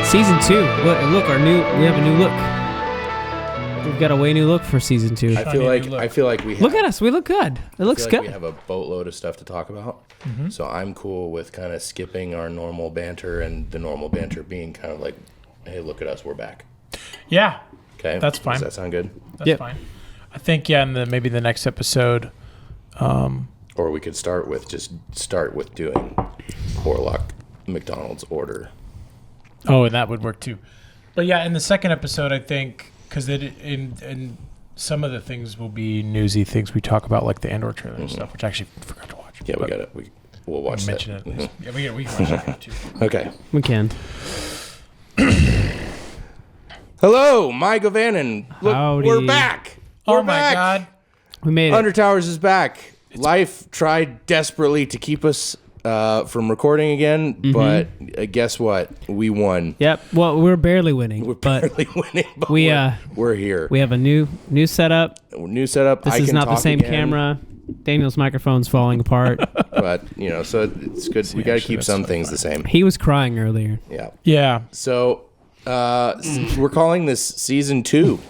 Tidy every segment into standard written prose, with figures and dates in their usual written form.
Season 2. Look, we have a new look. We've got a way new look for season 2. I feel like we have, look at us. We look good. It looks good. We have a boatload of stuff to talk about. Mm-hmm. So I'm cool with kind of skipping our normal banter and the normal banter being kind of like, hey, look at us, we're back. Yeah. Okay. That's fine. Does that sound good? That's fine. I think, maybe the next episode. Or we could start with doing Porlock McDonald's order. Oh, and that would work too. But yeah, in the second episode, I think, because in some of the things will be newsy things we talk about, like the Andor trailer and stuff, which I actually forgot to watch. Yeah, we got it. We'll watch that. Mention it. Mm-hmm. Yeah, we can watch that too. Okay. We can. Hello, Mike O'Vannon. Look, Howdy. we're back. Oh my God. We made it. Under Towers is back. Life tried desperately to keep us from recording again, but guess what? We won. Yep. Well, we're barely winning. We're barely winning, but we're here. We have a new setup. New setup. This is not the same camera. Daniel's microphone's falling apart. But, so it's good. We got to keep some things the same. He was crying earlier. Yeah. Yeah. So we're calling this season 2.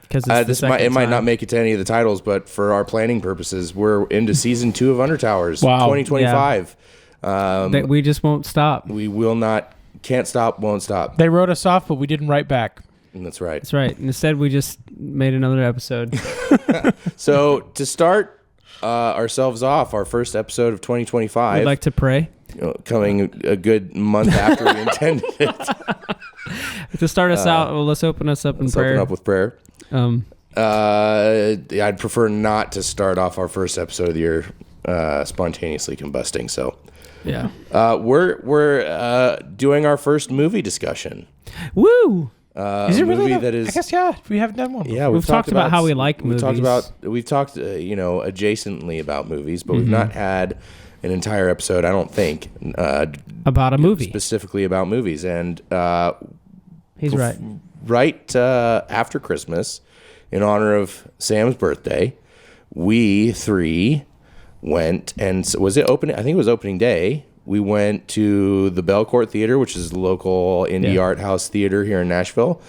Because it might not make it to any of the titles, but for our planning purposes, we're into season 2 of Under Towers, 2025. We just won't stop. We can't stop, won't stop. They wrote us off, but we didn't write back. And that's right. That's right. Instead, we just made another episode. So to start ourselves off, our first episode of 2025. We'd like to pray. Coming a good month after we intended it. To start us out, let's open us up in prayer. Let's open up with prayer. I'd prefer not to start off our first episode of the year spontaneously combusting. So, yeah, we're doing our first movie discussion. Woo! Is it really? I guess we haven't done one. Yeah, we've talked about how we like movies. We've talked adjacently about movies, but we've not had an entire episode, I don't think, about a movie, specifically about movies. And he's right. Right after Christmas, in honor of Sam's birthday, we 3 went, and was it opening? I think it was opening day. We went to the Belcourt Theater, which is the local indie art house theater here in Nashville,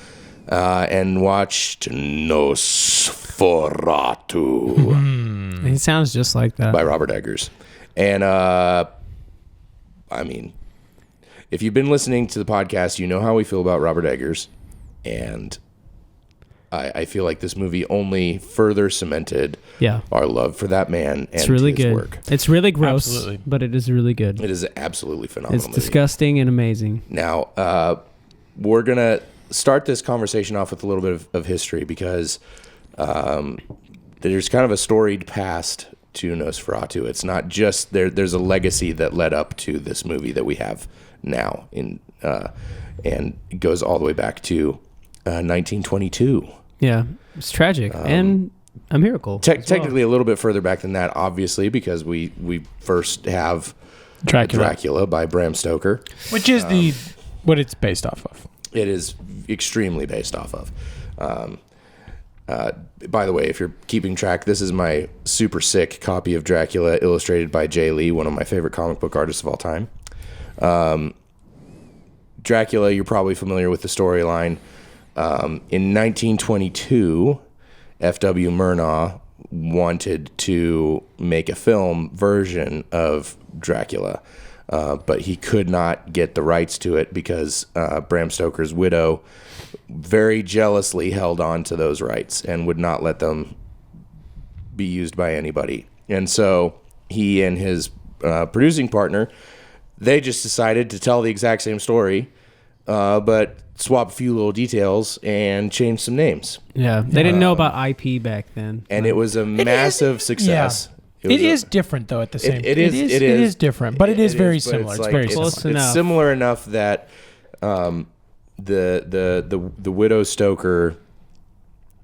and watched Nosferatu. He sounds just like that. By Robert Eggers. And, if you've been listening to the podcast, you know how we feel about Robert Eggers. And I feel like this movie only further cemented our love for that man and really his good. work. It's really gross, but it is really good. It is absolutely phenomenal. It's disgusting and amazing. Now, we're going to start this conversation off with a little bit of history because there's kind of a storied past to Nosferatu. It's not just there's a legacy that led up to this movie that we have now and it goes all the way back to 1922. Yeah, it's tragic and a miracle. Technically, a little bit further back than that, obviously, because we first have Dracula by Bram Stoker, which is what it's based off of. It is extremely based off of. By the way, if you're keeping track, this is my super sick copy of Dracula, illustrated by Jay Lee, one of my favorite comic book artists of all time. Dracula, you're probably familiar with the storyline. In 1922, F.W. Murnau wanted to make a film version of Dracula, but he could not get the rights to it because Bram Stoker's widow very jealously held on to those rights and would not let them be used by anybody. And so he and his producing partner, they just decided to tell the exact same story, but swap a few little details and change some names. Yeah, they didn't know about IP back then. And it was a massive success. Yeah. It is different, though, at the same time. It is different, but it is very similar. It's very similar. It's similar enough that the widow Stoker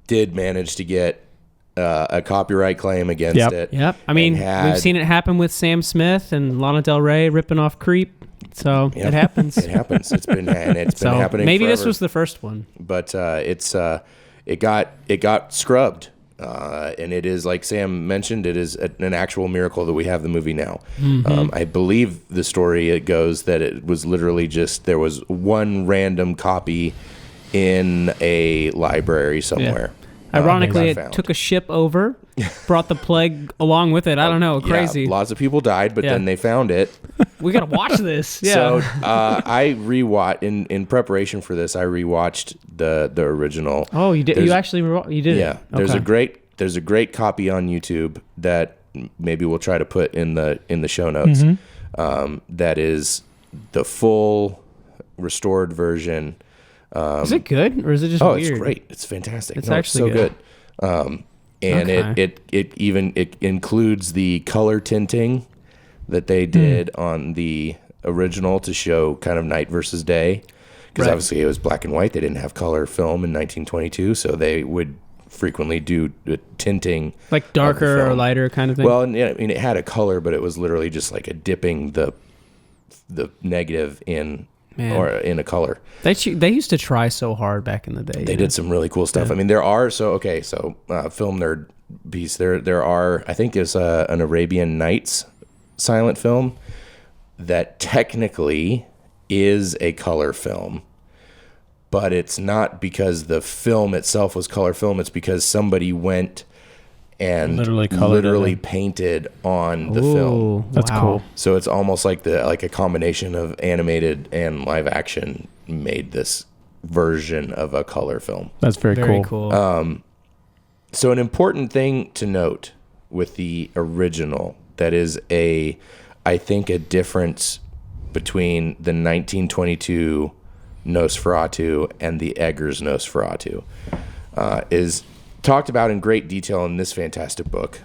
did manage to get a copyright claim against it. Yep. I mean, we've seen it happen with Sam Smith and Lana Del Rey ripping off Creep. So it happens. It happens. It's been happening. Maybe forever. this was the first one, but it got scrubbed And it is, like Sam mentioned, it is an actual miracle that we have the movie now. I believe the story, it goes that it was literally just, there was one random copy in a library somewhere. Ironically, it took a ship over, brought the plague along with it. I don't know, crazy. Yeah, lots of people died, but then they found it. We got to watch this. Yeah. So I rewatched, in preparation for this, I rewatched the original. Oh, you did? You actually you did? Yeah. Okay. There's a great copy on YouTube that maybe we'll try to put in the show notes. That is the full restored version. Is it good, or is it just weird? It's great. It's fantastic. It's actually so good. And it includes the color tinting that they did on the original to show kind of night versus day, because obviously it was black and white. They didn't have color film in 1922, so they would frequently do tinting, like darker or lighter kind of thing. Well, and, I mean, it had a color, but it was literally just like a dipping the negative in. Or in a color. They used to try so hard back in the day. They did some really cool stuff. I mean, there are film nerd piece. There are, I think it's an Arabian Nights silent film that technically is a color film, but it's not because the film itself was color film. It's because somebody went and literally painted on the film. That's cool. So it's almost like a combination of animated and live action made this version of a color film. That's very cool. So an important thing to note with the original, that is I think a difference between the 1922 Nosferatu and the Eggers Nosferatu is talked about in great detail in this fantastic book.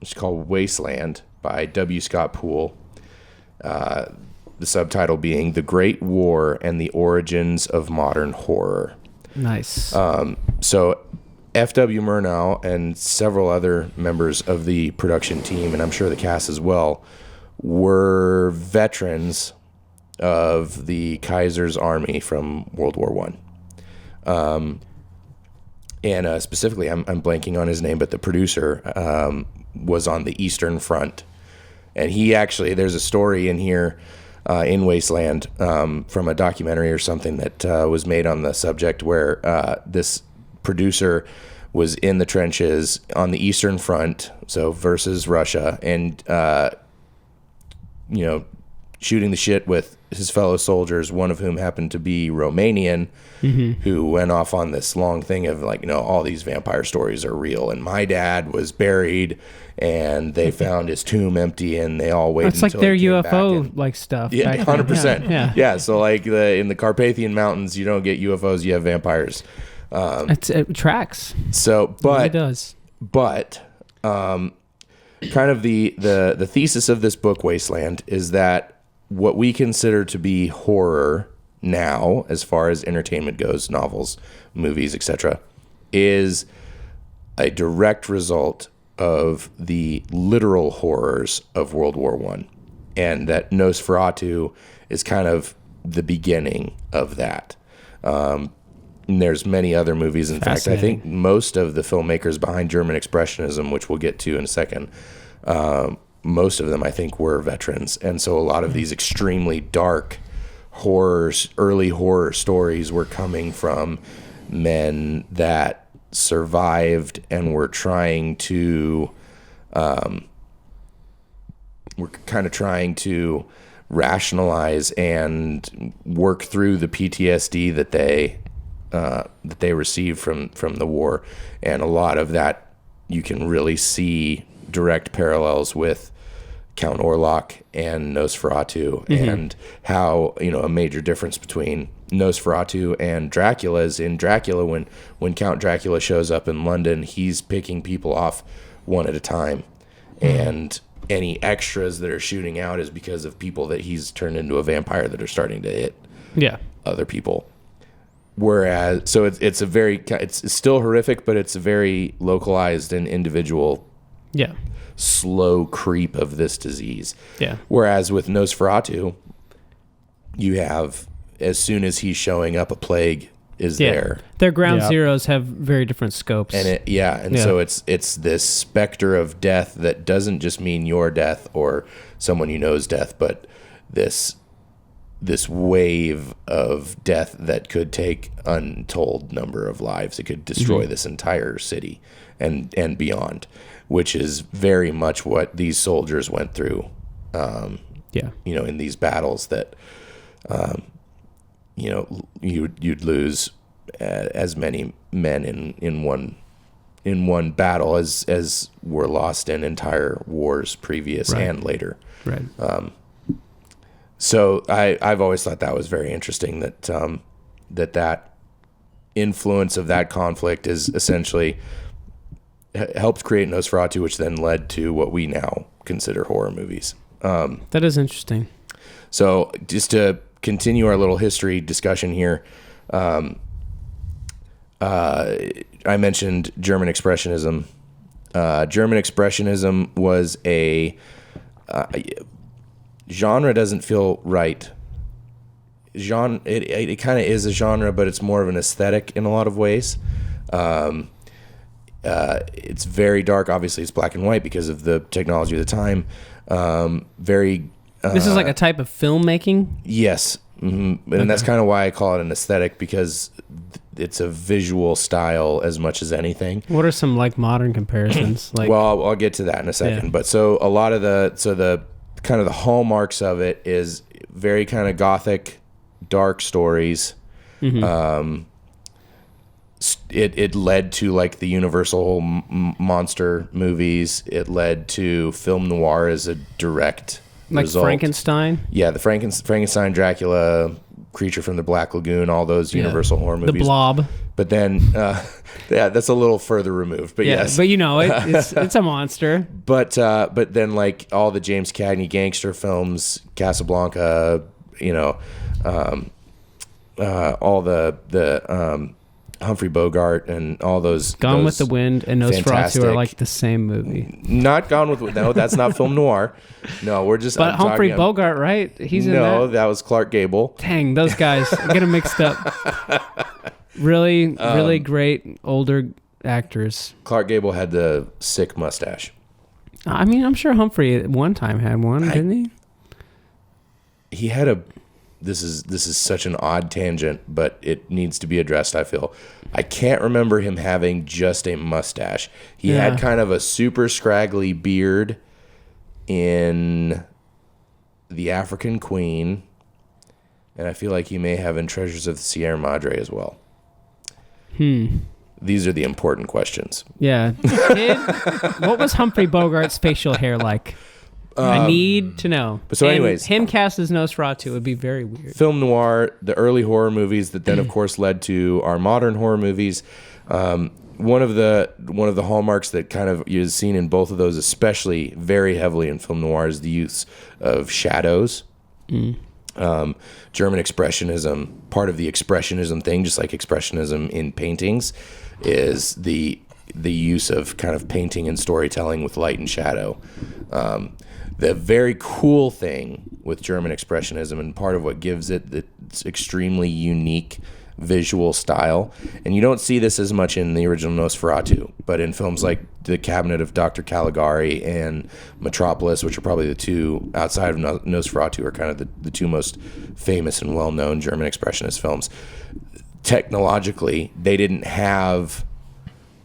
It's called Wasteland by W. Scott Poole. The subtitle being The Great War and the Origins of Modern Horror. Nice. So F.W. Murnau and several other members of the production team, and I'm sure the cast as well, were veterans of the Kaiser's army from World War I. And specifically, I'm blanking on his name, but the producer was on the Eastern Front. And he actually, there's a story in here in Wasteland from a documentary or something that was made on the subject where this producer was in the trenches on the Eastern Front, so versus Russia, and, shooting the shit with his fellow soldiers, one of whom happened to be Romanian, who went off on this long thing of all these vampire stories are real, and my dad was buried and they found his tomb empty, and they all waited. It's like their UFO like stuff. Yeah, 100%. Yeah. So like in the Carpathian Mountains, you don't get UFOs, you have vampires. It tracks. So, It does. But kind of the thesis of this book, Wasteland, is that what we consider to be horror now, as far as entertainment goes, novels, movies, etc., is a direct result of the literal horrors of World War I, and that Nosferatu is kind of the beginning of that. And there's many other movies. In fact, I think most of the filmmakers behind German Expressionism, which we'll get to in a second, most of them, I think, were veterans. And so a lot of these extremely dark early horror stories were coming from men that survived and were trying to, rationalize and work through the PTSD that they received from the war. And a lot of that, you can really see direct parallels with Count Orlok and Nosferatu, and how a major difference between Nosferatu and Dracula is in Dracula, when Count Dracula shows up in London, he's picking people off one at a time, and any extras that are shooting out is because of people that he's turned into a vampire that are starting to hit other people. Whereas, so it's still horrific, but it's a very localized and individual slow creep of this disease. Whereas with Nosferatu, you have, as soon as he's showing up, a plague there. Their ground zeros have very different scopes. And so it's this specter of death that doesn't just mean your death or someone you know's death, but this wave of death that could take untold number of lives. It could destroy this entire city and beyond, which is very much what these soldiers went through. In these battles that, you'd lose as many men in one battle as were lost in entire wars previous and later. Right. So I've always thought that was very interesting that influence of that conflict is essentially helped create Nosferatu, which then led to what we now consider horror movies. That is interesting. So just to continue our little history discussion here, I mentioned German Expressionism. German Expressionism was a genre doesn't feel right. It kind of is a genre, but it's more of an aesthetic in a lot of ways. It's very dark. Obviously, it's black and white because of the technology of the time. This is like a type of filmmaking? Yes. Mm-hmm. And that's kind of why I call it an aesthetic, because it's a visual style as much as anything. What are some like modern comparisons? Well, I'll get to that in a second. Yeah. But so a lot of the kind of the hallmarks of it is very kind of gothic, dark stories. Mm-hmm. It led to like the Universal monster movies. It led to film noir as a direct result. Frankenstein? Yeah, the Frankenstein, Dracula, Creature from the Black Lagoon, all those Universal horror movies. The Blob. But then, that's a little further removed. But yes, but it's a monster. But then like all the James Cagney gangster films, Casablanca, all the Humphrey Bogart and all those. Gone with the Wind and Nosferatu are like the same movie. Not Gone with No, that's not film noir. No, we're just. But Humphrey Bogart, right? He's in that. No, that was Clark Gable. Dang, those guys. I get them mixed up. Really great older actors. Clark Gable had the sick mustache. I mean, I'm sure Humphrey at one time had one, didn't he? He had a. This is such an odd tangent, but it needs to be addressed, I feel. I can't remember him having just a mustache. He had kind of a super scraggly beard in The African Queen, and I feel like he may have in Treasures of the Sierra Madre as well. These are the important questions. Yeah. What was Humphrey Bogart's facial hair like? I need to know. So anyways. Him cast as Nosferatu would be very weird. Film noir, the early horror movies that then, of course, led to our modern horror movies. One of the hallmarks that kind of is seen in both of those, especially very heavily in film noir, is the use of shadows. German Expressionism, part of the Expressionism thing, just like Expressionism in paintings, is the use of kind of painting and storytelling with light and shadow. The very cool thing with German Expressionism, and part of what gives it its extremely unique visual style, and you don't see this as much in the original Nosferatu, but in films like The Cabinet of Dr. Caligari and Metropolis, which are probably the two, outside of Nosferatu, are kind of the two most famous and well-known German Expressionist films. Technologically, they didn't have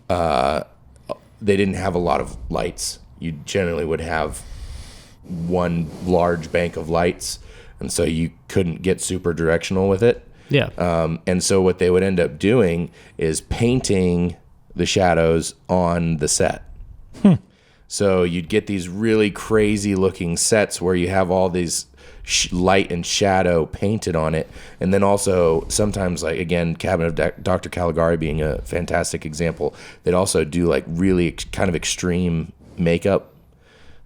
a lot of lights. You generally would have one large bank of lights, and so you couldn't get super directional with it. And so what they would end up doing is painting the shadows on the set. So you'd get these really crazy looking sets where you have all these light and shadow painted on it, and then also sometimes, like again, Cabinet of Dr. Caligari being a fantastic example, they'd also do like really kind of extreme makeup,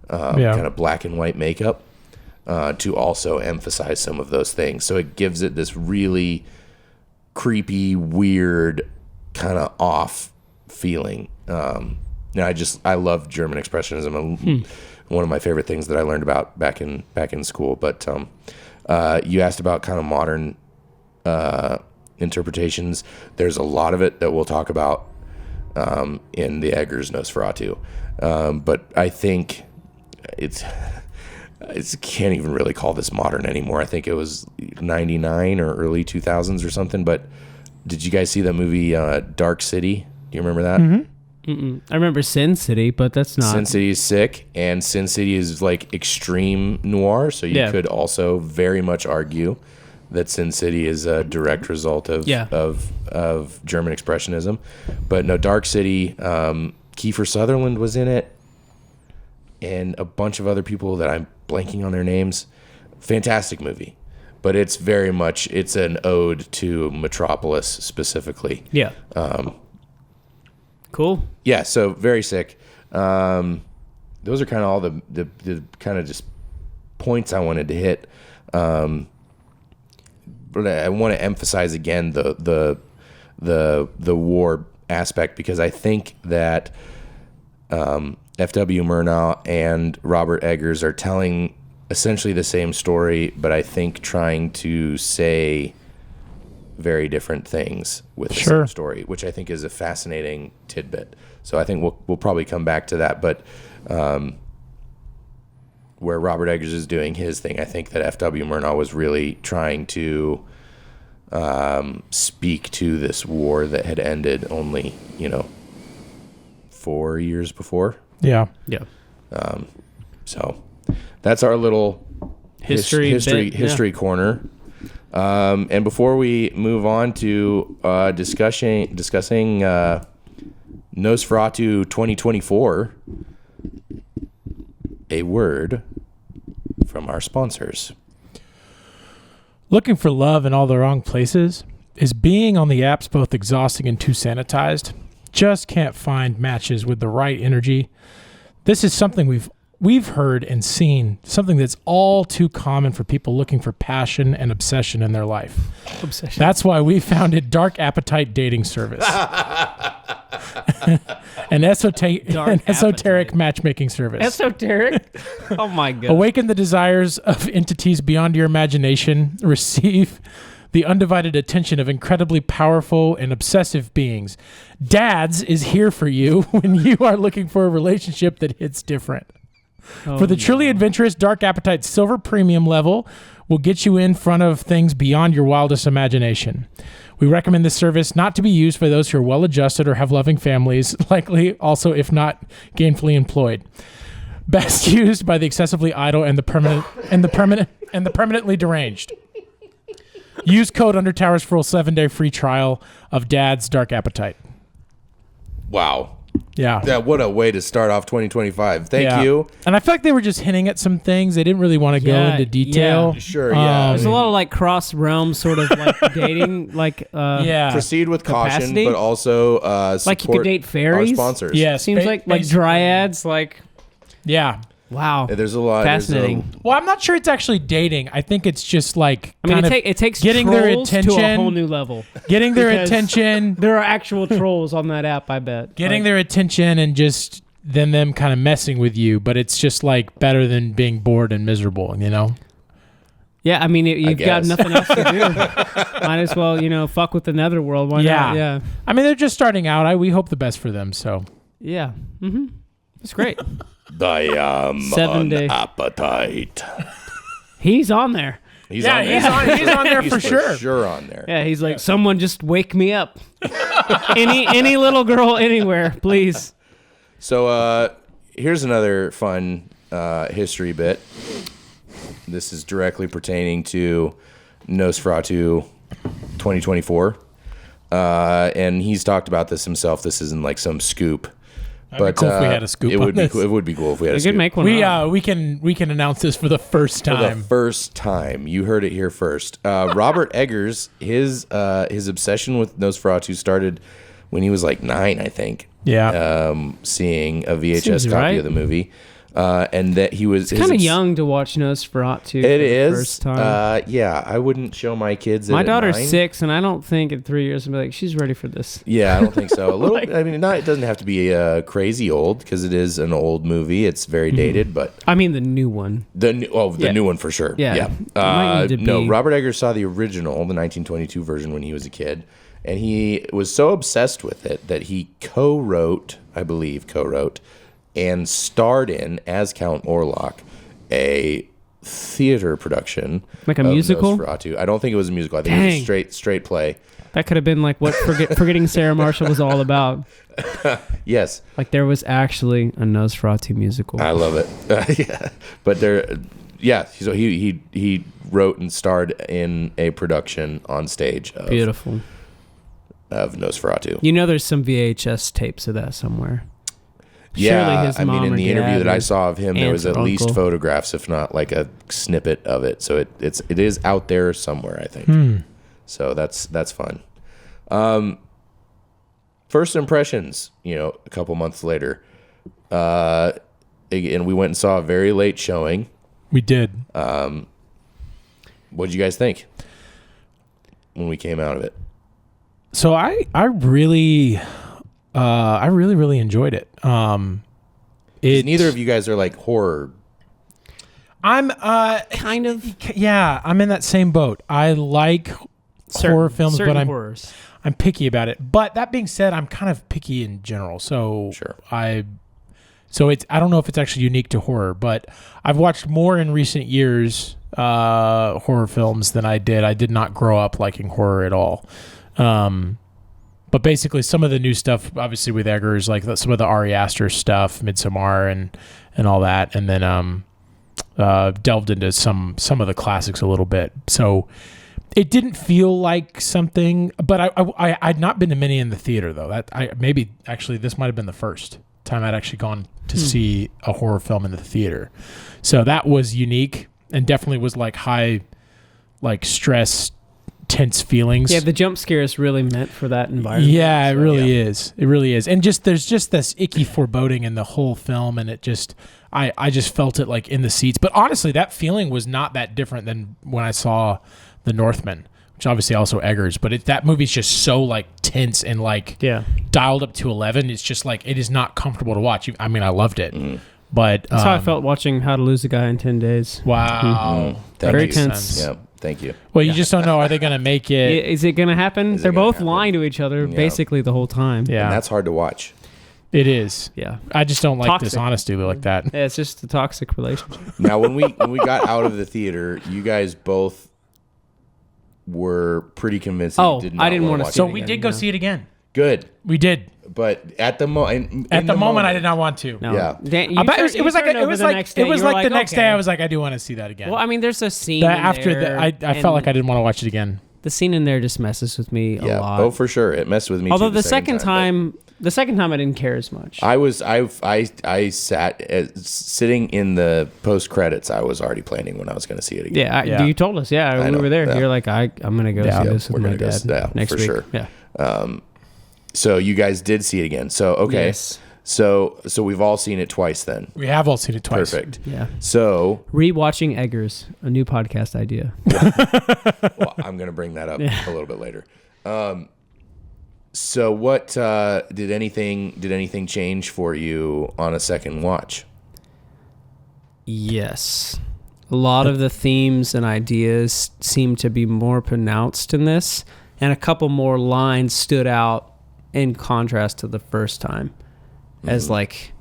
kind of black and white makeup, to also emphasize some of those things. So it gives it this really creepy, weird, kind of off feeling. I love German Expressionism. One of my favorite things that I learned about back in school. But you asked about kind of modern interpretations. There's a lot of it that we'll talk about in the Eggers Nosferatu. But I think it's can't even really call this modern anymore. I think it was 99 or early 2000s or something. But did you guys see that movie Dark City? Do you remember that? I remember Sin City, but that's not. Sin City is sick, and Sin City is like extreme noir. So you could also very much argue that Sin City is a direct result of German Expressionism. But no, Dark City, Kiefer Sutherland was in it, and a bunch of other people that I'm blanking on their names. Fantastic movie. But it's very much, it's an ode to Metropolis specifically. Yeah. Cool. Yeah, so very sick. Those are kind of all the kind of just points I wanted to hit. But I want to emphasize again the war aspect, because I think that F.W. Murnau and Robert Eggers are telling essentially the same story, but I think trying to say very different things with the same story, which I think is a fascinating tidbit. So I think we'll probably come back to that. But where Robert Eggers is doing his thing, I think that F.W. Murnau was really trying to speak to this war that had ended only, 4 years before. Yeah. Yeah. So that's our little history corner. And before we move on to discussing Nosferatu 2024, a word from our sponsors. Looking for love in all the wrong places? Is being on the apps both exhausting and too sanitized? Just can't find matches with the right energy? This is something we've heard and seen, something that's all too common for people looking for passion and obsession in their life. Obsession. That's why we founded Dark Appetite Dating Service. An esoteric matchmaking service. Esoteric? Oh my God. Awaken the desires of entities beyond your imagination. Receive the undivided attention of incredibly powerful and obsessive beings. Dads is here for you when you are looking for a relationship that hits different. For the truly adventurous, Dark Appetite Silver Premium level will get you in front of things beyond your wildest imagination. We recommend this service not to be used by those who are well-adjusted or have loving families, likely also if not gainfully employed. Best used by the excessively idle and the permanently deranged. Use code UNDERTOWERS for a 7-day free trial of Dad's Dark Appetite. Wow. Yeah. What a way to start off 2025. Thank you. And I feel like they were just hinting at some things. They didn't really want to go into detail. Yeah. Sure, yeah. There's a lot of like cross realm sort of like dating, like proceed with capacity. caution, but also like you could date fairies. Our sponsors. Yeah, seems like dryads. Like wow, there's a lot. Fascinating. Well, I'm not sure it's actually dating. I think it's just like it takes getting their attention to a whole new level. Getting their attention. There are actual trolls on that app, I bet. Getting their attention and just then them kind of messing with you, but it's just like better than being bored and miserable, Yeah, I mean, you've got nothing else to do. Might as well, fuck with the netherworld. Why not? Yeah. I mean, they're just starting out. We hope the best for them. So. Yeah. Mm-hmm. It's great. I am 7-day appetite. He's on there. He's on there for sure. Sure on there. Yeah, he's like, someone just wake me up. any little girl anywhere, please. So here's another fun history bit. This is directly pertaining to Nosferatu 2024. And he's talked about this himself. This isn't like some scoop. But cool if we had a scoop. It would be cool if we had a scoop. We could make one. We can announce this for the first time. For the first time, you heard it here first. Robert Eggers, his obsession with Nosferatu started when he was like 9, I think. Yeah. Seeing a VHS copy of the movie. and that he was kind of young to watch Nosferatu. It is. First time. Yeah, I wouldn't show my kids. My it daughter's at 9. 6, and I don't think in 3 years I'll be like, she's ready for this. Yeah, I don't think so. A little. I mean, it doesn't have to be crazy old because it is an old movie. It's very dated, but I mean the new one. the new one for sure. Yeah. No, Robert Eggers saw the original, the 1922 version, when he was a kid, and he was so obsessed with it that he co-wrote, and starred in, as Count Orlok, a theater production, like a musical. Nosferatu. I don't think it was a musical. I think it was a straight play. That could have been like what Forgetting Sarah Marshall was all about. Yes, like there was actually a Nosferatu musical. I love it. Yeah, but so he wrote and starred in a production on stage. Beautiful. Of Nosferatu. You know, there's some VHS tapes of that somewhere. Yeah, his I mean, in the interview that I saw of him, there was at least uncle. photographs, if not like a snippet of it. So it is out there somewhere, I think. So that's fun. First impressions, a couple months later, and we went and saw a very late showing. We did. What did you guys think when we came out of it? So I really enjoyed it. Neither of you guys are like horror. I'm kind of. Yeah, I'm in that same boat. I like horror films, but I'm picky about it. But that being said, I'm kind of picky in general. So sure. I don't know if it's actually unique to horror, but I've watched more in recent years horror films than I did. I did not grow up liking horror at all. But basically some of the new stuff, obviously with Eggers, like some of the Ari Aster stuff, Midsommar and all that. And then, delved into some of the classics a little bit. So it didn't feel like something, but I'd not been to many in the theater though. Maybe actually this might've been the first time I'd actually gone to see a horror film in the theater. So that was unique and definitely was like high, like stress, tense feelings. Yeah, the jump scare is really meant for that environment. Yeah, it really is. It really is. And there's just this icky foreboding in the whole film, and it just I just felt it like in the seats. But honestly, that feeling was not that different than when I saw The Northman, which obviously also Eggers, but that movie's just so like tense and like dialed up to 11. It's just like it is not comfortable to watch. I mean, I loved it. But that's how I felt watching How to Lose a Guy in 10 Days. Wow. Very tense. Yeah. Thank you. Well, you just don't know. Are they going to make it? Is it going to happen? They're both lying to each other basically the whole time. Yeah. And that's hard to watch. It is. Yeah. I just don't like dishonesty like that. Yeah, it's just a toxic relationship. Now, when we got out of the theater, you guys both were pretty convinced that you did not I didn't want to watch see it. So we did go see it again. Good. We did. But at the moment, I did not want to. No. Yeah. I bet it was like the next day. I was like, I do want to see that again. Well, I mean, there's a scene I felt like I didn't want to watch it again. The scene in there just messes with me a lot. Oh, for sure, it messed with me. Although too, the second time I didn't care as much. I sat sitting in the post credits. I was already planning when I was going to see it again. Yeah, you told us. Yeah, we were there. You're like, I'm going to go see this with my dad next week. Sure. Yeah. So you guys did see it again. So okay. Yes. So we've all seen it twice then. We have all seen it twice. Perfect. Yeah. So rewatching Eggers, a new podcast idea. Well, I'm going to bring that up a little bit later. So what did anything change for you on a second watch? Yes. A lot of the themes and ideas seem to be more pronounced in this, and a couple more lines stood out in contrast to the first time. As like,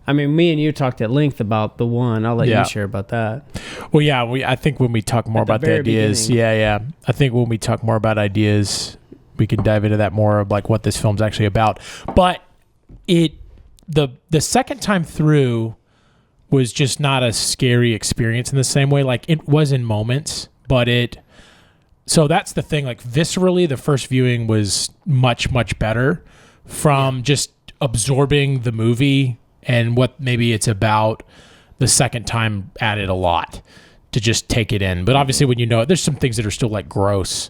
I mean, me and you talked at length about the one. I'll let you share about that. Well, yeah, I think when we talk more about the ideas, I think when we talk more about ideas, we can dive into that more of like what this film's actually about. But the second time through was just not a scary experience in the same way. Like it was in moments, but so that's the thing. Like viscerally, the first viewing was much, much better from just absorbing the movie and what maybe it's about. The second time added a lot to just take it in. But obviously when you know it, there's some things that are still like gross,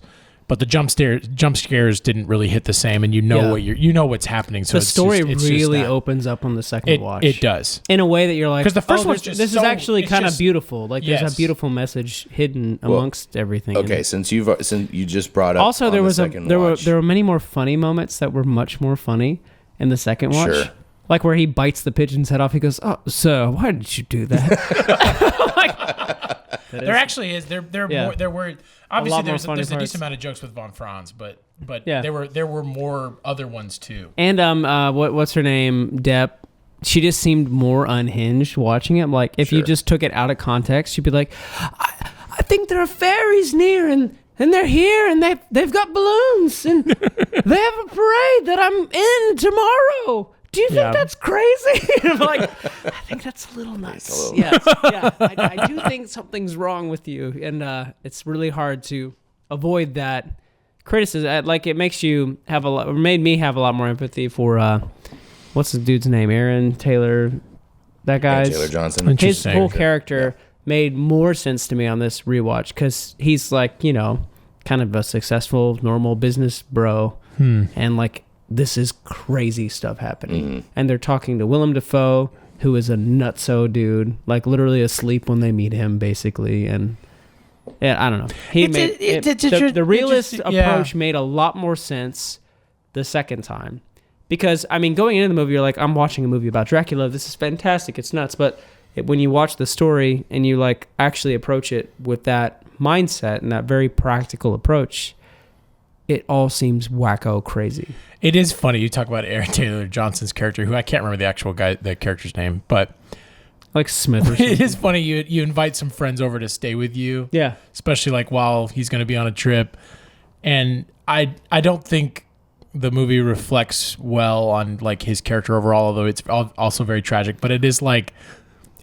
but the jump scares didn't really hit the same, and you know what's happening. So the story really opens up on the second watch. It does, in a way that you're like, because the first one's just this is actually kind of beautiful. Like there's a beautiful message hidden amongst everything. Okay, since you just brought up also there were many more funny moments that were much more funny in the second watch. Sure. Like where he bites the pigeon's head off. He goes, "Oh, sir, why did you do that?" There actually is. There were obviously there's a decent amount of jokes with Von Franz, but there were more other ones too. And what's her name? Depp. She just seemed more unhinged watching it. Like if you just took it out of context, she'd be like, "I think there are fairies near and they're here and they've got balloons and they have a parade that I'm in tomorrow. Do you think that's crazy?" I'm like, I think that's a little nuts. I do think something's wrong with you, and it's really hard to avoid that criticism. Like it makes you made me have a lot more empathy for what's the dude's name? Aaron Taylor, that guy's Taylor Johnson. His whole character made more sense to me on this rewatch because he's like kind of a successful normal business bro, and like. This is crazy stuff happening. And they're talking to Willem Dafoe, who is a nutso dude, like literally asleep when they meet him, basically. And I don't know. The realist approach made a lot more sense the second time. Because, I mean, going into the movie, you're like, I'm watching a movie about Dracula. This is fantastic. It's nuts. But when you watch the story and you like actually approach it with that mindset and that very practical approach, it all seems wacko crazy. It is funny. You talk about Aaron Taylor Johnson's character, who I can't remember the character's name, but like Smith or something. It is funny. You invite some friends over to stay with you. Yeah. Especially like while he's going to be on a trip. And I don't think the movie reflects well on like his character overall, although it's also very tragic, but it is like,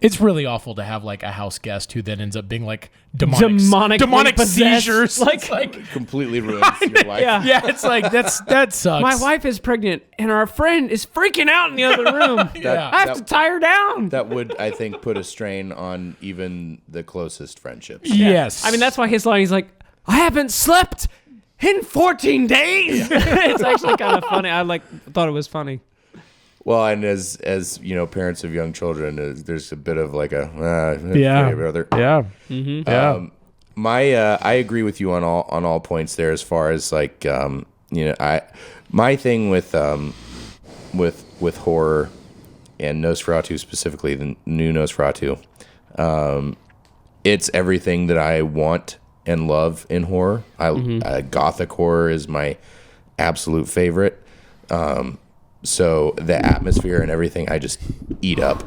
it's really awful to have like a house guest who then ends up being like demonic seizures. Like completely ruins your life. Yeah, it's like that sucks. My wife is pregnant and our friend is freaking out in the other room. I have to tie her down. That would, I think, put a strain on even the closest friendships. Yes. I mean, that's why his line, he's like, I haven't slept in 14 days. It's actually kind of funny. I thought it was funny. Well, and as you know, parents of young children, there's a bit of like a brother. Yeah. Mm-hmm. I agree with you on all points there. As far as like my thing with horror and Nosferatu specifically, the new Nosferatu, it's everything that I want and love in horror. Gothic horror is my absolute favorite. So the atmosphere and everything, I just eat up.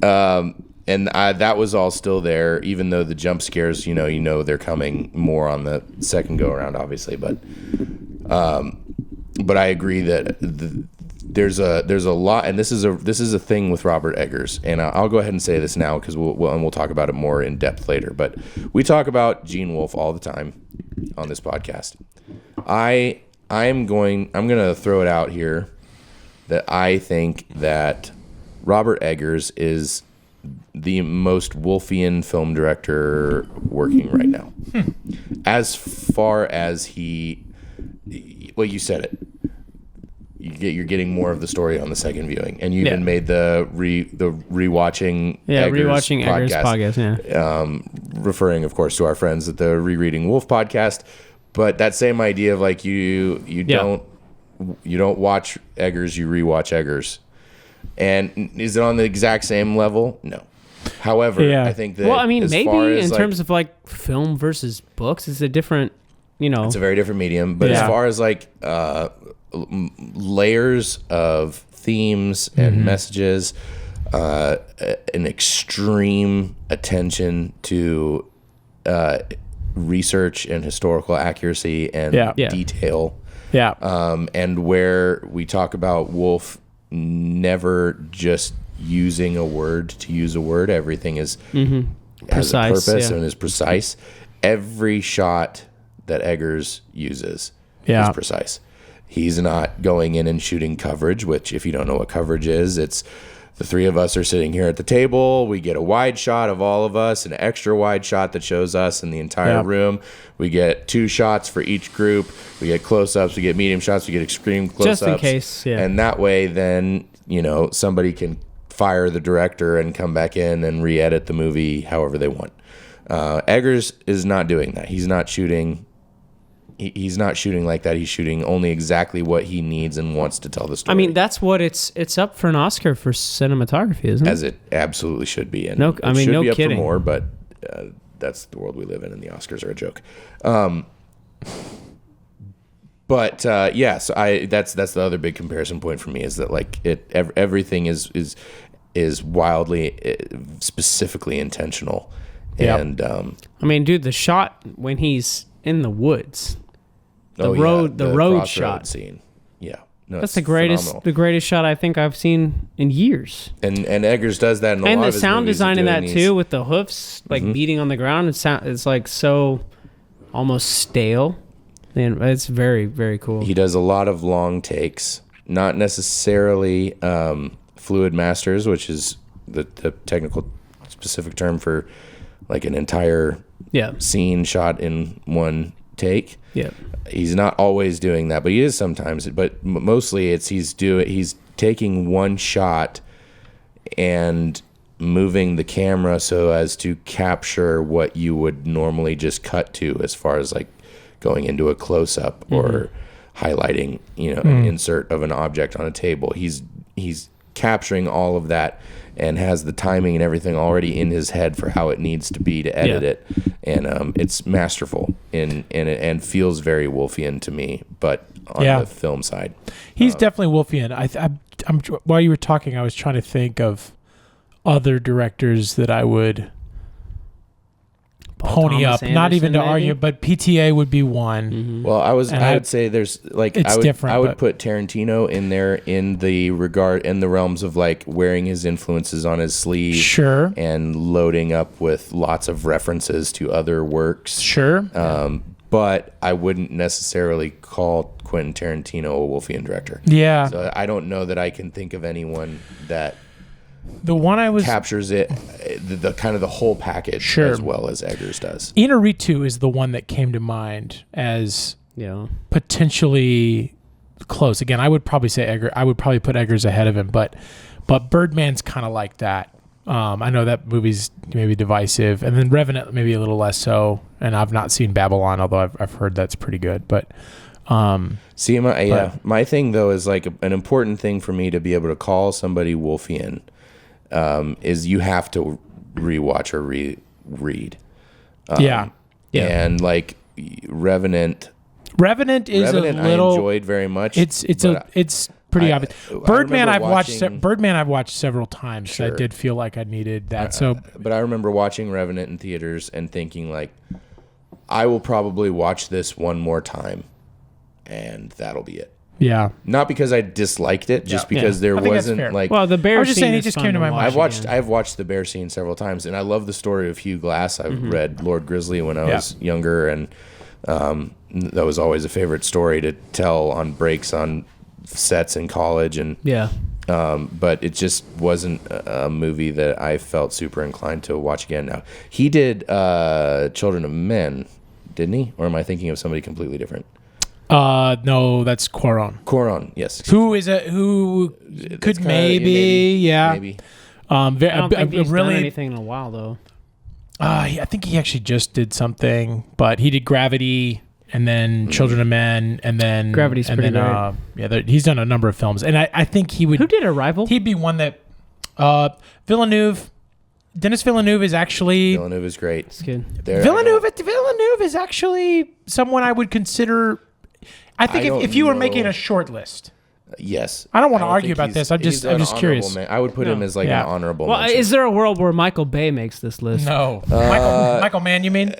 And that was all still there, even though the jump scares, they're coming more on the second go around, obviously. But I agree that there's a lot, and this is a thing with Robert Eggers, and I'll go ahead and say this now because we'll talk about it more in depth later. But we talk about Gene Wolfe all the time on this podcast. I'm gonna throw it out here that I think that Robert Eggers is the most Wolfian film director working right now. As far as you said it. You're getting more of the story on the second viewing, and you even made the rewatching Eggers podcast, referring, of course, to our friends at the Rereading Wolf podcast. But that same idea of like you don't watch Eggers, you rewatch Eggers. And is it on the exact same level? No. However, I think that maybe in terms of like film versus books, it's a different, it's a very different medium. But as far as like layers of themes and messages, an extreme attention to research and historical accuracy and detail. And where we talk about Wolfe never just using a word to use a word, everything is has a purpose and is precise. Every shot that Eggers uses is precise. He's not going in and shooting coverage, which if you don't know what coverage is, it's the three of us are sitting here at the table. We get a wide shot of all of us, an extra wide shot that shows us in the entire room. We get 2 shots for each group. We get close-ups. We get medium shots. We get extreme close-ups. Just in case, yeah. And that way, then, somebody can fire the director and come back in and re-edit the movie however they want. Eggers is not doing that. He's not shooting... He's not shooting like that. He's shooting only exactly what he needs and wants to tell the story. I mean, that's what it's up for an Oscar for cinematography, isn't it? As it absolutely should be. And no it should be up kidding. for more, but that's the world we live in, and the Oscars are a joke. But so that's the other big comparison point for me is that like everything is wildly specifically intentional. Yep. And I mean, dude, the shot when he's in the woods. The road Crossroads shot scene. Yeah. No, that's it's phenomenal. the greatest shot I think I've seen in years. And Eggers does that in a lot and of the his sound movies, design in that doing too, with the hoofs like beating on the ground. It's like so almost stale. And it's very, very cool. He does a lot of long takes, not necessarily fluid masters, which is the technical specific term for like an entire scene shot in one take. Yeah. He's not always doing that, but he is sometimes. But mostly he's taking one shot and moving the camera so as to capture what you would normally just cut to, as far as like going into a close-up or highlighting, an insert of an object on a table. He's capturing all of that and has the timing and everything already in his head for how it needs to be to edit it. And it's masterful and feels very Wolfian to me, but on the film side. He's definitely Wolfian. I'm while you were talking, I was trying to think of other directors that I would pony Thomas up, not even to Anderson, argue, maybe? but PTA would be one. Well, I would say there's like It's different, I would but- put Tarantino in there in the realms of like wearing his influences on his sleeve, Sure. and loading up with lots of references to other works. Sure. But I wouldn't necessarily call Quentin Tarantino a Wolfian director. Yeah. So I don't know that I can think of anyone that The one I was captures it, the kind of the whole package, Sure. as well as Eggers does. Inarritu is the one that came to mind as potentially close. Again, I would probably say Eggers. I would probably put Eggers ahead of him, but Birdman's kind of like that. I know that movie's maybe divisive, and then Revenant maybe a little less so. And I've not seen Babylon, although I've heard that's pretty good. But see, my thing though is like an important thing for me to be able to call somebody Wolfian. Is you have to rewatch or read. And like Revenant is a little. I enjoyed very much. It's pretty obvious. Birdman I've watched several times. Sure. I did feel like I needed that. But I remember watching Revenant in theaters and thinking like, I will probably watch this one more time, and that'll be it. Yeah. Not because I disliked it, just because there wasn't like. Well, the bear. I was just saying, he just came to my mind. I've watched the bear scene several times, and I love the story of Hugh Glass. I've read Lord Grizzly when I was younger, and that was always a favorite story to tell on breaks on sets in college, and but it just wasn't a movie that I felt super inclined to watch again. Now he did Children of Men, didn't he? Or am I thinking of somebody completely different? No, that's Cuarón. Cuarón, yes. Who could maybe. I don't think he's done anything in a while though. I think he actually just did something, but he did Gravity, and then Children of Men, and then Gravity's and pretty then, great. He's done a number of films, and I think he would. Who did Arrival? He'd be one that Villeneuve. Dennis Villeneuve is actually. Villeneuve is great. It's good. Villeneuve is actually someone I would consider. I think if you were making a short list. Yes. I don't want to argue about this. I'm just curious. Man. I would put him as like an honorable Well, mention. is there a world where Michael Bay makes this list? No. Michael Mann, you mean?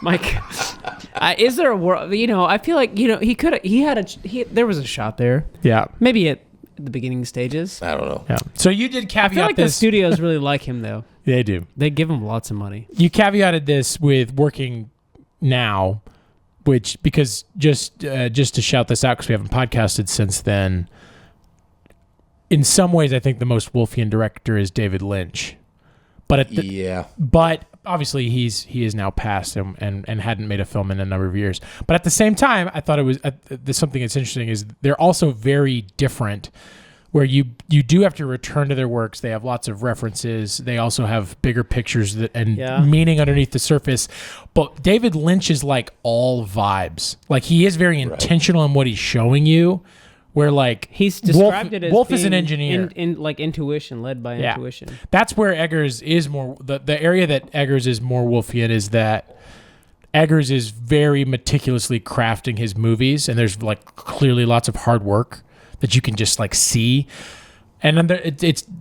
Mike, is there a world? I feel like there was a shot there. Yeah. Maybe at the beginning stages. I don't know. Yeah. So you did caveat I feel like this. the studios really like him though. They do. They give him lots of money. You caveated this with working now, which because just to shout this out because we haven't podcasted since then. in some ways, I think the most Wolfian director is David Lynch. But but obviously he is now passed and hadn't made a film in a number of years. But at the same time, I thought it was there's something that's interesting is they're also very different. Where you do have to return to their works. They have lots of references. They also have bigger pictures and meaning underneath the surface. But David Lynch is like all vibes. Like he is very intentional in what he's showing you. Where like he's described it as Wolf is an engineer, in like intuition, led by intuition. That's where Eggers is more. The area that Eggers is more Wolfian is that Eggers is very meticulously crafting his movies, and there's like clearly lots of hard work that you can just like see. And then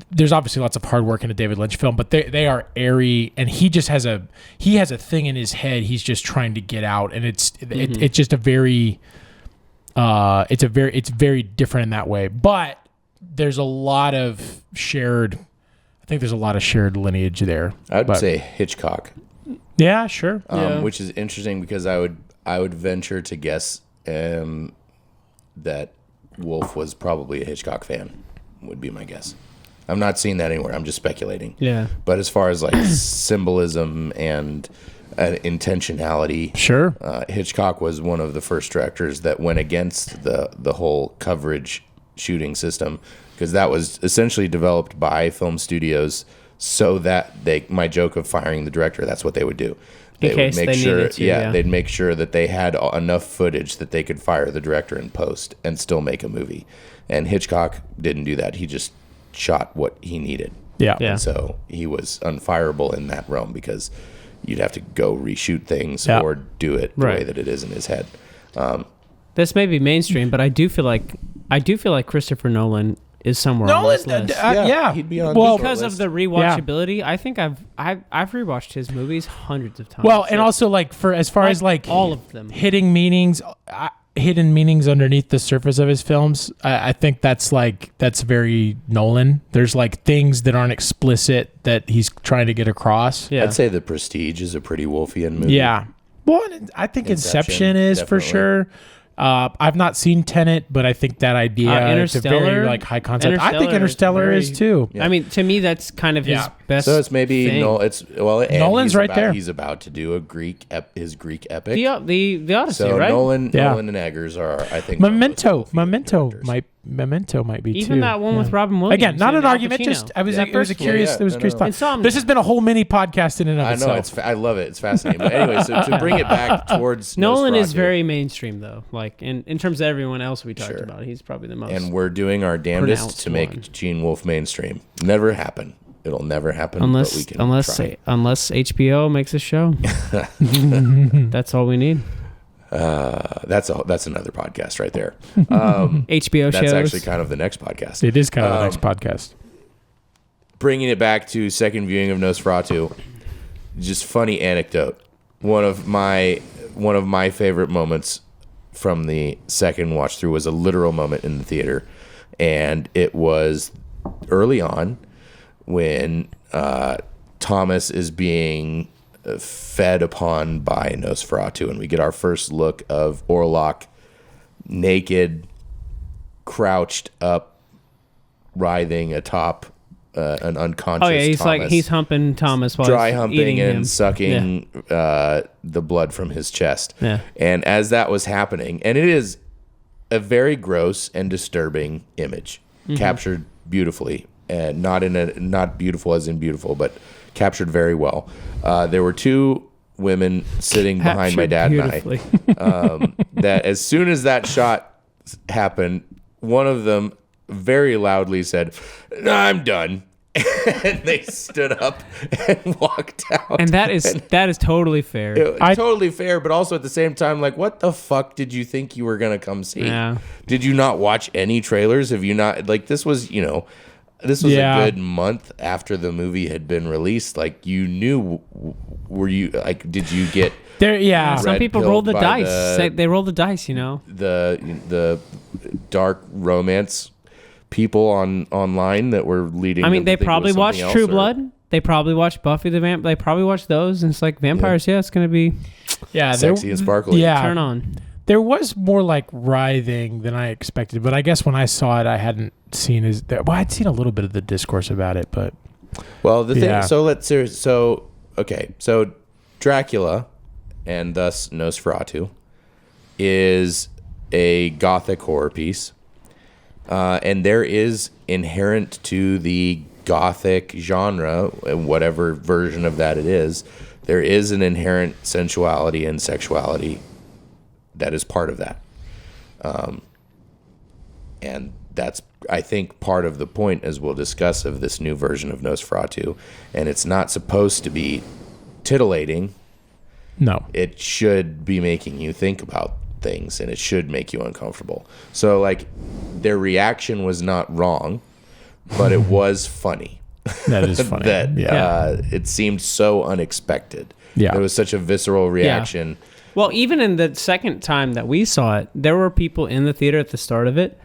there's obviously lots of hard work in a David Lynch film, but they are airy, and he just has a thing in his head he's just trying to get out, and it's just a very it's very different in that way. But there's a lot of shared lineage there. I would say Hitchcock. Yeah, sure. Which is interesting because I would venture to guess that Wolf was probably a Hitchcock fan, would be my guess. I'm not seeing that anywhere. I'm just speculating. Yeah. But as far as like symbolism and intentionality, sure. Hitchcock was one of the first directors that went against the whole coverage shooting system, because that was essentially developed by film studios so that my joke of firing the director, that's what they would do. They would make sure, they'd make sure that they had enough footage that they could fire the director in post and still make a movie. And Hitchcock didn't do that. He just shot what he needed. Yeah. And so he was unfireable in that realm because you'd have to go reshoot things or do it the way that it is in his head. This may be mainstream, but I do feel like Christopher Nolan is somewhere on this list. He'd be on because of the rewatchability. Yeah. I think I've rewatched his movies hundreds of times. Well, and also like for as far as like all of them hidden meanings underneath the surface of his films, I think that's very Nolan. There's like things that aren't explicit that he's trying to get across. Yeah. I'd say The Prestige is a pretty Wolfian movie. Yeah. Well, I think Inception is definitely. For sure. I've not seen Tenet, but I think that idea is a very like high concept. I think Interstellar is too. Yeah. I mean, to me, that's kind of his best. So it's maybe thing. Nolan's right there. He's about to do his Greek epic, the Odyssey, so right? Nolan and Eggers are, I think, Memento might be even too. that one with Robin Williams. Again, not an argument. Just it was a curious thought. This has been a whole mini podcast in and of itself. I love it. It's fascinating. But anyway, so to bring it back towards Nolan Nosferatu, is very mainstream though. Like in terms of everyone else we talked about, he's probably the most. And we're doing our damnedest to make Gene Wolfe mainstream. Never happen. It'll never happen. Unless HBO makes a show. That's all we need. That's another podcast right there. HBO shows. That's actually kind of the next podcast. It is kind of the next podcast. Bringing it back to second viewing of Nosferatu, just funny anecdote. One of my favorite moments from the second watch through was a literal moment in the theater, and it was early on when Thomas is being fed upon by Nosferatu, and we get our first look of Orlok naked, crouched up, writhing atop an unconscious he's Thomas. like he's humping Thomas while dry he's humping eating and him. sucking the blood from his chest. Yeah. And as that was happening, and it is a very gross and disturbing image, captured beautifully, and not beautiful as in beautiful, but captured very well. There were two women sitting behind my dad and I. That as soon as that shot happened, one of them very loudly said, "I'm done." And they stood up and walked out. And that is totally fair. Totally fair, but also at the same time, like, what the fuck did you think you were gonna come see? Yeah. Did you not watch any trailers? Have you not, like, this was a good month after the movie had been released. Like, you knew, did you get there? Yeah. Some people roll the dice. They roll the dice, the dark romance people online that were leading. I mean, they probably watched True Blood. They probably watched Buffy the Vampire. They probably watched those, and it's like vampires. Yeah, it's gonna be sexy and sparkly. Yeah, turn on. There was more like writhing than I expected, but I guess when I saw it, I hadn't seen I'd seen a little bit of the discourse about it, but well, the thing. So so Dracula, and thus Nosferatu, is a gothic horror piece, and there is inherent to the gothic genre, whatever version of that it is, there is an inherent sensuality and sexuality that is part of that. And that's, I think, part of the point, as we'll discuss, of this new version of Nosferatu. And it's not supposed to be titillating. no. It should be making you think about things, and it should make you uncomfortable. So, like, their reaction was not wrong, but it was funny. That is funny. It seemed so unexpected. Yeah. There was such a visceral reaction. Well, even in the second time that we saw it, there were people in the theater at the start of it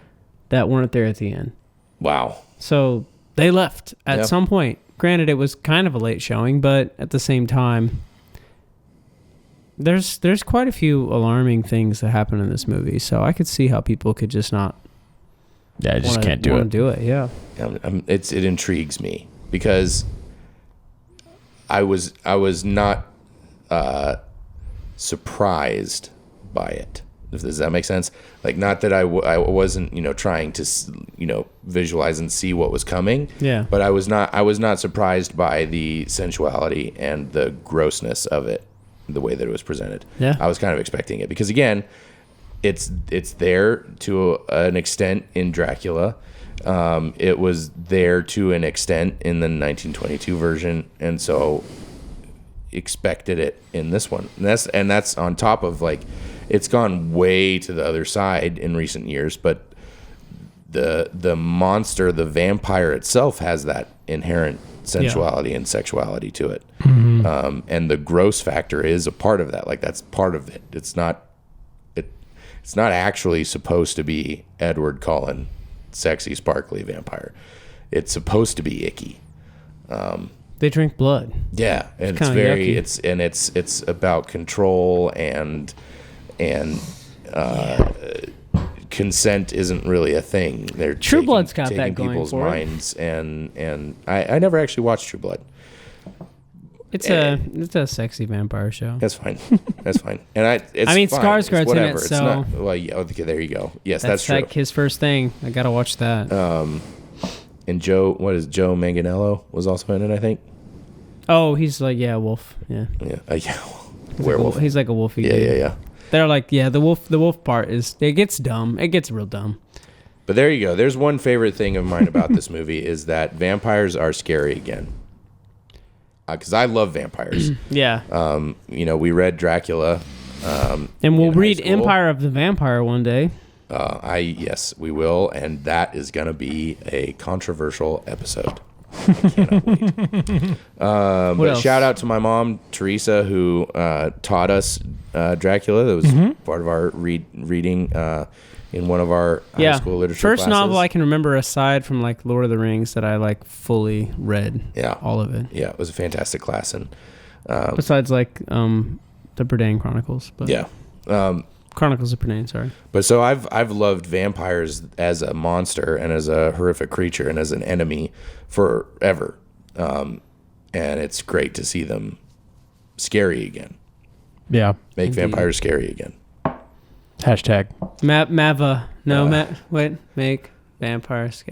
that weren't there at the end. Wow. So they left at Yep. some point. Granted, it was kind of a late showing, but at the same time, there's quite a few alarming things that happen in this movie. So I could see how people could just not. Yeah, I just can't do it. Do it, yeah. It intrigues me because I was not surprised by it. Does that make sense? Like, not that I wasn't, trying to, visualize and see what was coming. Yeah. But I was not surprised by the sensuality and the grossness of it, the way that it was presented. Yeah. I was kind of expecting it because, again, it's there to an extent in Dracula. It was there to an extent in the 1922 version, and so expected it in this one. And that's on top of, like, it's gone way to the other side in recent years, but the monster, the vampire itself, has that inherent sensuality and sexuality to it. Mm-hmm. And the gross factor is a part of that. Like, that's part of it. It's not actually supposed to be Edward Cullen, sexy, sparkly vampire. It's supposed to be icky. They drink blood. Yeah, and it's very yucky. it's about control and consent isn't really a thing. They're True Blood's got taking that going people's for it. minds, and I never actually watched True Blood. It's a sexy vampire show. That's fine. That's fine. And it's I mean, fine. Skarsgård's It's in it, whatever. It's so- not, well, yeah, okay, there you go. Yes, that's true. like his first thing. I gotta watch that. And Joe Manganiello was also in it, I think. Oh, he's like, wolf. Yeah. Yeah. Yeah. He's Werewolf. Like he's like a wolfy. Yeah, dude. yeah, yeah. They're like, the wolf part it gets dumb. It gets real dumb. But there you go. There's one favorite thing of mine about this movie is that vampires are scary again. Because I love vampires. Yeah. We read Dracula. And we'll in high read school. Empire of the Vampire one day. Yes, we will, and that is going to be a controversial episode. I cannot wait. But else? shout out to my mom, Teresa, who taught us Dracula. That was part of our reading in one of our high school literature First classes. novel I can remember aside from like Lord of the Rings that I like fully read. Yeah. All of it. Yeah, it was a fantastic class, and Besides like the Burdane Chronicles. But yeah. Chronicles of Burdane, sorry. But so I've loved vampires as a monster and as a horrific creature and as an enemy forever, and it's great to see them scary again. Yeah. Make Indeed. vampires scary again. Hashtag. Mava. No, make vampires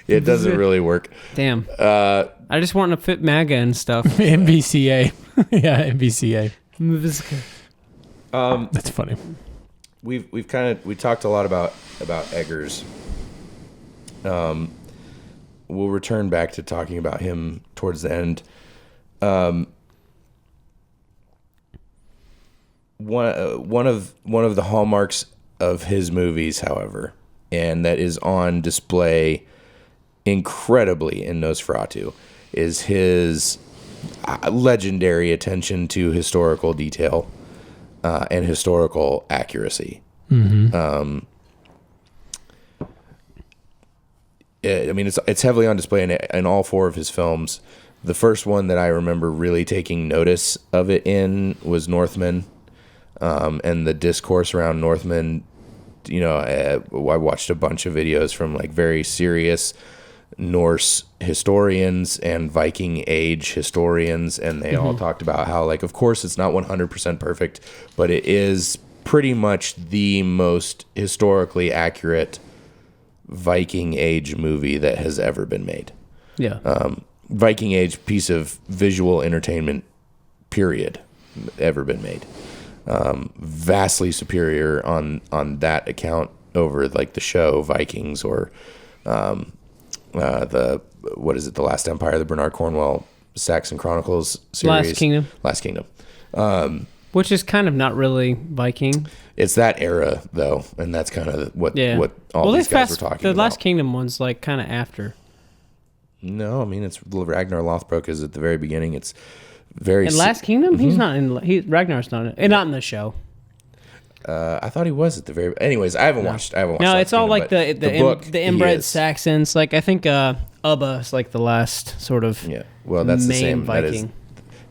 It doesn't really work. Damn. I just want to fit MAGA and stuff. MVCA. Yeah, MVCA. That's funny. We talked a lot about Eggers. We'll return back to talking about him towards the end. One of the hallmarks of his movies, however, and that is on display incredibly in Nosferatu, is his legendary attention to historical detail and historical accuracy. Mm-hmm. It's heavily on display in all four of his films. The first one that I remember really taking notice of it in was Northman. and the discourse around Northmen. I watched a bunch of videos from like very serious Norse historians and Viking Age historians, and they all talked about how, like, of course it's not 100% perfect, but it is pretty much the most historically accurate Viking Age movie that has ever been made. Yeah. Viking Age piece of visual entertainment, period, ever been made. Vastly superior on that account over like the show Vikings or the Last Empire, the Bernard Cornwell Saxon Chronicles series. Last Kingdom. Which is kind of not really Viking. It's that era though, and that's kind of what all these guys were talking about. The Last Kingdom one's like kind of after. No, I mean it's Ragnar Lothbrok is at the very beginning. It's very in Last Kingdom. He's not in. Ragnar's not in the show. I thought he was at the very. Anyways, I haven't watched. No, it's all like the book, the inbred Saxons. Like I think Ubba is like the last sort of Well, that's the same Viking. That is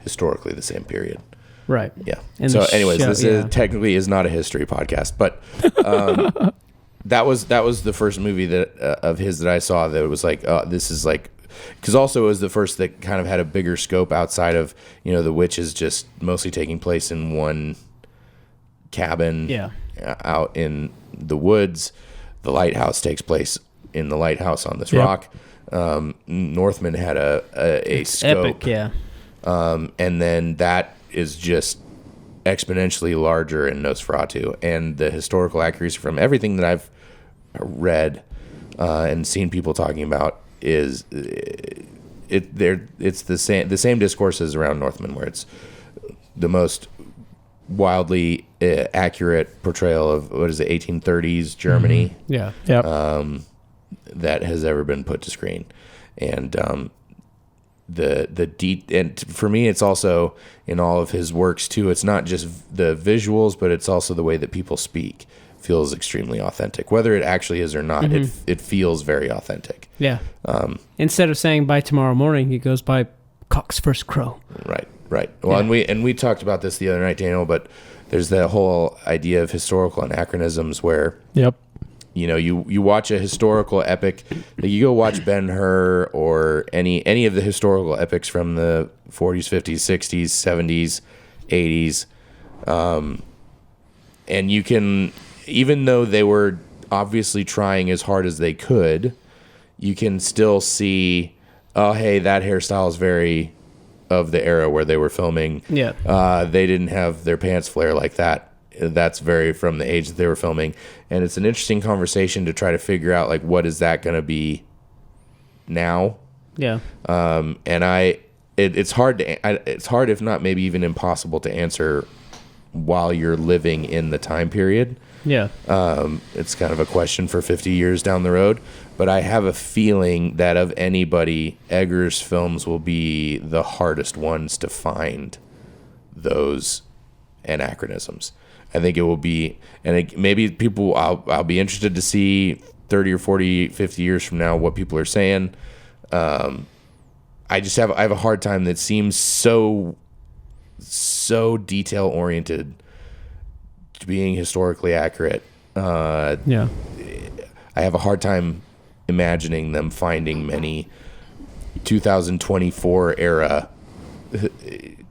historically the same period. Right. Yeah. So, anyways, this is technically is not a history podcast, but that was the first movie that of his that I saw that was like this is like. Because also it was the first that kind of had a bigger scope outside of, the witches just mostly taking place in one cabin out in the woods. The lighthouse takes place in the lighthouse on this rock. Northman had a scope. Epic, and then that is just exponentially larger in Nosferatu. And the historical accuracy from everything that I've read and seen people talking about is it's the same discourses around Northman, where it's the most wildly accurate portrayal of 1830s Germany that has ever been put to screen. And and for me it's also in all of his works too, it's not just the visuals, but it's also the way that people speak feels extremely authentic. Whether it actually is or not, it feels very authentic. Yeah. Instead of saying by tomorrow morning, he goes by cock's first crow. Right. Well, and we talked about this the other night, Daniel, but there's that whole idea of historical anachronisms where you watch a historical epic, like you go watch Ben-Hur or any of the historical epics from the 40s, 50s, 60s, 70s, 80s, and you can, even though they were obviously trying as hard as they could, you can still see, oh, hey, that hairstyle is very of the era where they were filming. Yeah. They didn't have their pants flare like that. That's very from the age that they were filming. And it's an interesting conversation to try to figure out, like, what is that going to be now? Yeah. And it's hard, if not maybe even impossible to answer while you're living in the time period. Yeah. It's kind of a question for 50 years down the road, but I have a feeling that of anybody, Eggers' films will be the hardest ones to find those anachronisms. I think it will be, and maybe people, I'll be interested to see 30 or 40, 50 years from now what people are saying. I have a hard time that seems so detail oriented to being historically accurate. I have a hard time imagining them finding many 2024 era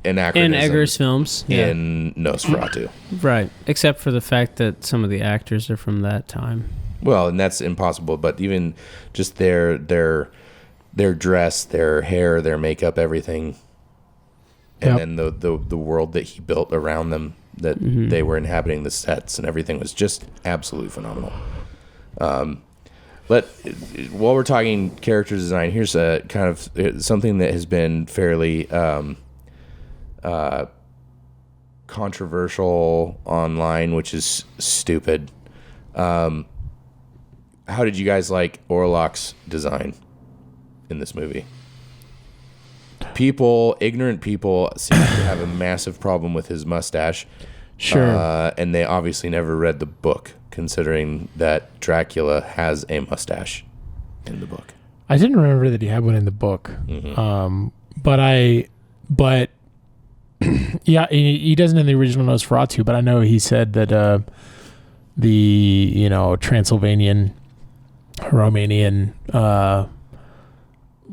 anachronisms in Eggers' films in Nosferatu. Right, except for the fact that some of the actors are from that time. Well, and that's impossible, but even just their dress, their hair, their makeup, everything, and then the world that he built around them, that they were inhabiting, the sets and everything was just absolutely phenomenal. While we're talking character design, here's a kind of something that has been fairly controversial online, which is stupid. How did you guys like Orlok's design in this movie? Ignorant people seem to have a massive problem with his mustache. Sure. And they obviously never read the book, considering that Dracula has a mustache in the book. I didn't remember that he had one in the book. Mm-hmm. But Yeah, he doesn't in the original Nosferatu, but I know he said that the Transylvanian, Romanian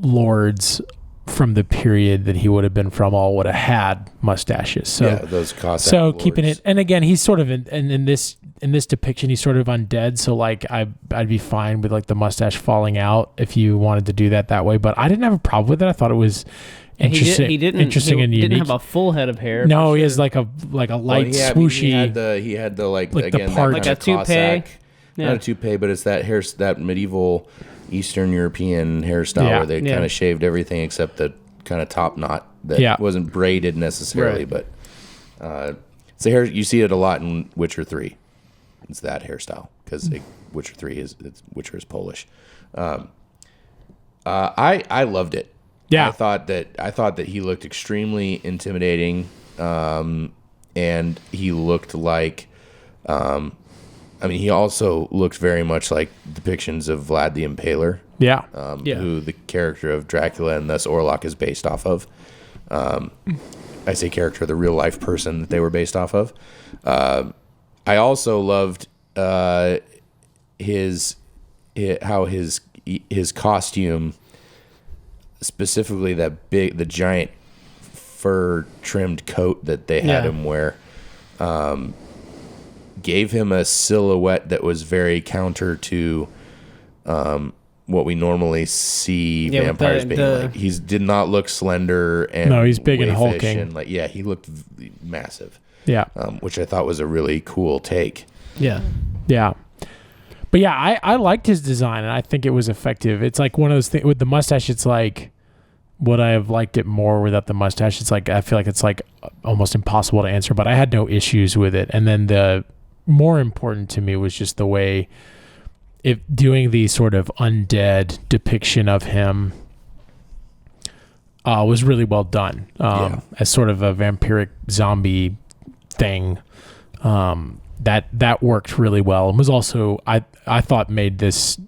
lords from the period that he would have been from all would have had mustaches. So those Cossack so lords. keeping it, and again, he's sort of in this depiction, he's sort of undead. So like I'd be fine with like the mustache falling out if you wanted to do that way. But I didn't have a problem with it. I thought it was interesting. He didn't. Interesting and unique. Didn't have a full head of hair. No, he has like a light swooshy. He had the like again the part, that like a toupee. Cossack, not a toupee, but it's that medieval Eastern European hairstyle where they kind of shaved everything except the kind of top knot that wasn't braided necessarily, but it's the hair. You see it a lot in Witcher 3. It's that hairstyle because Witcher 3 Witcher is Polish. I loved it. Yeah, I thought that he looked extremely intimidating, and he looked like, he also looked very much like depictions of Vlad the Impaler. Yeah. Who the character of Dracula and thus Orlok is based off of. I say character, the real life person that they were based off of. I also loved his costume, specifically the giant fur trimmed coat that they had him wear, gave him a silhouette that was very counter to what we normally see vampires being like. He did not look slender and he's big and hulking. And he looked massive. Yeah, which I thought was a really cool take. Yeah. But yeah, I liked his design and I think it was effective. It's like one of those things with the mustache. It's like, would I have liked it more without the mustache? It's like I feel like it's like almost impossible to answer. But I had no issues with it. And then the more important to me was just the way. If doing the sort of undead depiction of him was really well done as sort of a vampiric zombie thing, that worked really well and was also I thought made this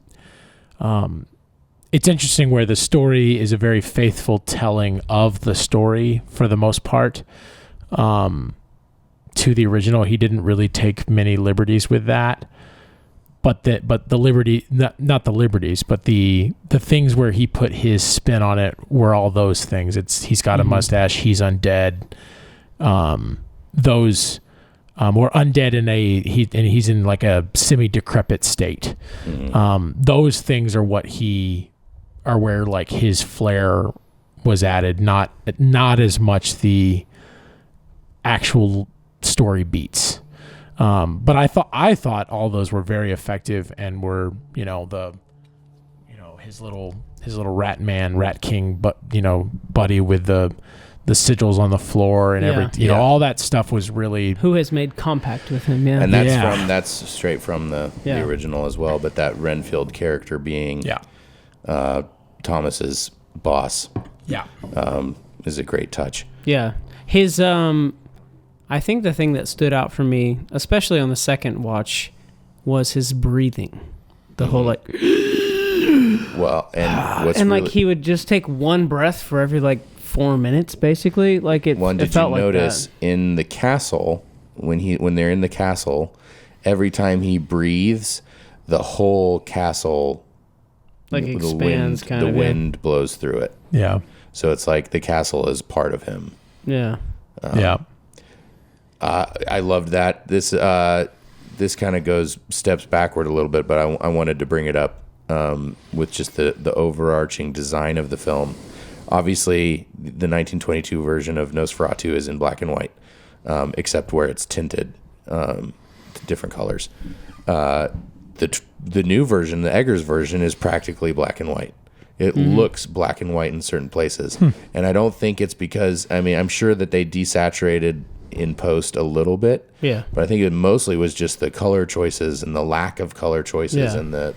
it's interesting where the story is a very faithful telling of the story for the most part to the original. He didn't really take many liberties with that. But the liberty, not the liberties, but the things where he put his spin on it were all those things. He's got a mustache, he's undead. Those or undead he's in like a semi-decrepit state. Those things are where like his flair was added, not as much the actual story beats. But I thought all those were very effective and were, his little rat king, but buddy with the sigils on the floor and everything, all that stuff was really. Who has made contact with him? Yeah, and that's straight from the original as well. But that Renfield character being Thomas's boss, is a great touch. Yeah, his I think the thing that stood out for me, especially on the second watch, was his breathing. The whole like. Well, and what's and like he would just take one breath for every like 4 minutes, basically. Like it. Did you notice in the castle when they're in the castle, every time he breathes, the whole castle like expands. The wind blows through it. Yeah. So it's like the castle is part of him. Yeah. I loved that. This kind of steps backward a little bit, but I wanted to bring it up with just the overarching design of the film. Obviously, the 1922 version of Nosferatu is in black and white, except where it's tinted to different colors. The new version, the Eggers version, is practically black and white. It looks black and white in certain places, and I don't think it's because I'm sure that they desaturated in post a little bit, but I think it mostly was just the color choices and the lack of color choices and the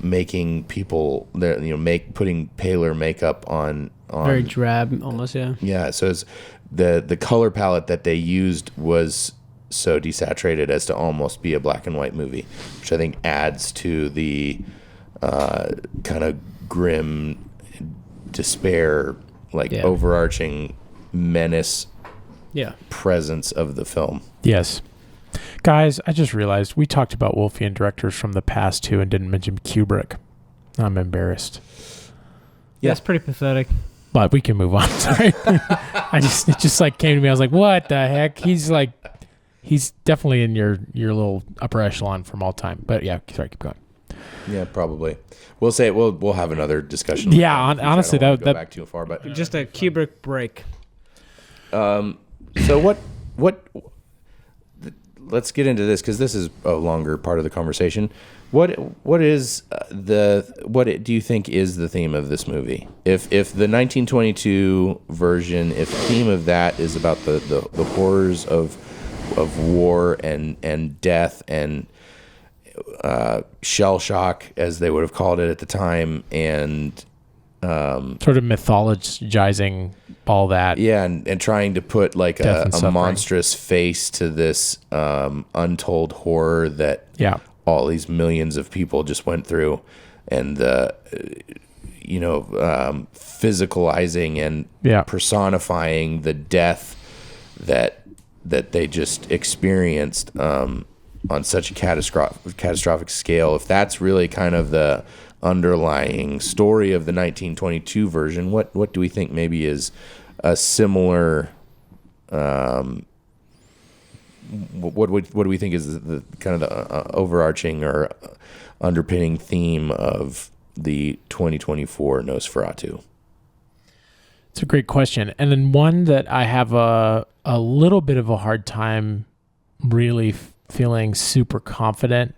making people putting paler makeup on very drab almost. So it's the color palette that they used was so desaturated as to almost be a black and white movie, which I think adds to the kind of grim despair, overarching menace presence of the film. Yes. Guys, I just realized we talked about Wolfian directors from the past too and didn't mention Kubrick. I'm embarrassed. Yeah, it's pretty pathetic. But we can move on. Sorry. It just like came to me. I was like, what the heck? He's definitely in your little upper echelon from all time. But yeah, sorry, keep going. Yeah, probably. We'll say we'll have another discussion. Yeah, honestly, that go back too far, but just a Kubrick break. So what? Let's get into this because this is a longer part of the conversation. What do you think is the theme of this movie? If the 1922 version, if the theme of that is about the horrors of war and death and shell shock, as they would have called it at the time, and sort of mythologizing all that. Yeah, and trying to put like a monstrous face to this untold horror that all these millions of people just went through, and physicalizing and personifying the death that they just experienced on such a catastrophic scale. If that's really kind of the underlying story of the 1922 version, what do we think maybe is a similar what do we think is the kind of the overarching or underpinning theme of the 2024 Nosferatu? It's a great question, and then one that I have a little bit of a hard time really feeling super confident.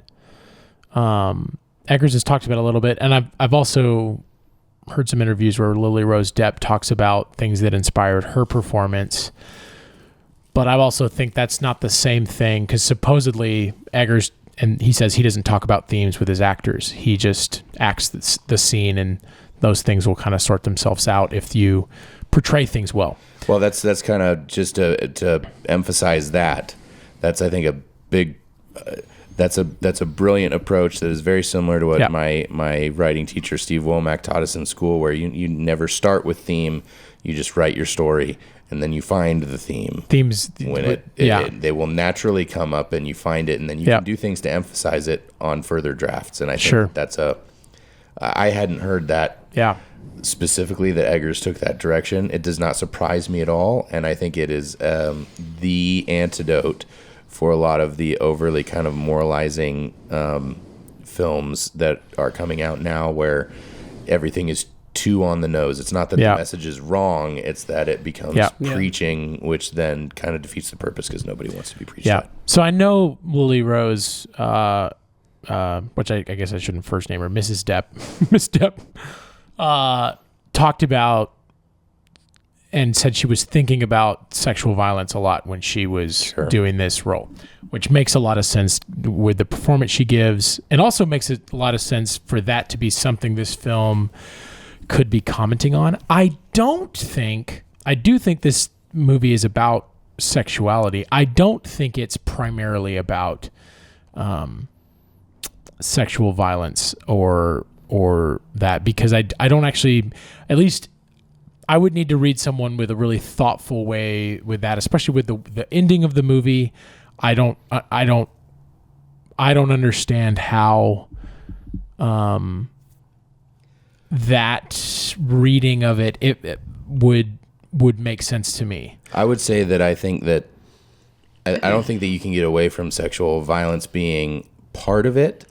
Eggers has talked about it a little bit, and I've also heard some interviews where Lily Rose Depp talks about things that inspired her performance. But I also think that's not the same thing, because supposedly Eggers, and he says he doesn't talk about themes with his actors. He just acts the scene, and those things will kind of sort themselves out if you portray things well. Well, that's kind of just to emphasize that. That's, I think, a big... That's a brilliant approach that is very similar to what my writing teacher Steve Womack taught us in school, where you never start with theme, you just write your story, and then you find the theme. Themes, when they will naturally come up, and you find it, and then you can do things to emphasize it on further drafts. And I think I hadn't heard that specifically, that Eggers took that direction. It does not surprise me at all, and I think it is the antidote for a lot of the overly kind of moralizing films that are coming out now, where everything is too on the nose. It's not that the message is wrong, it's that it becomes preaching, which then kind of defeats the purpose, because nobody wants to be preached at. So I know Lily Rose, which I guess I shouldn't first name her, Mrs. Depp, Miss Depp, talked about and said she was thinking about sexual violence a lot when she was doing this role, which makes a lot of sense with the performance she gives, and also makes a lot of sense for that to be something this film could be commenting on. I do think this movie is about sexuality. I don't think it's primarily about sexual violence or that, because I don't actually, at least I would need to read someone with a really thoughtful way with that, especially with the ending of the movie. I don't understand how that reading of it would make sense to me. I would say that I think that I don't think that you can get away from sexual violence being part of it,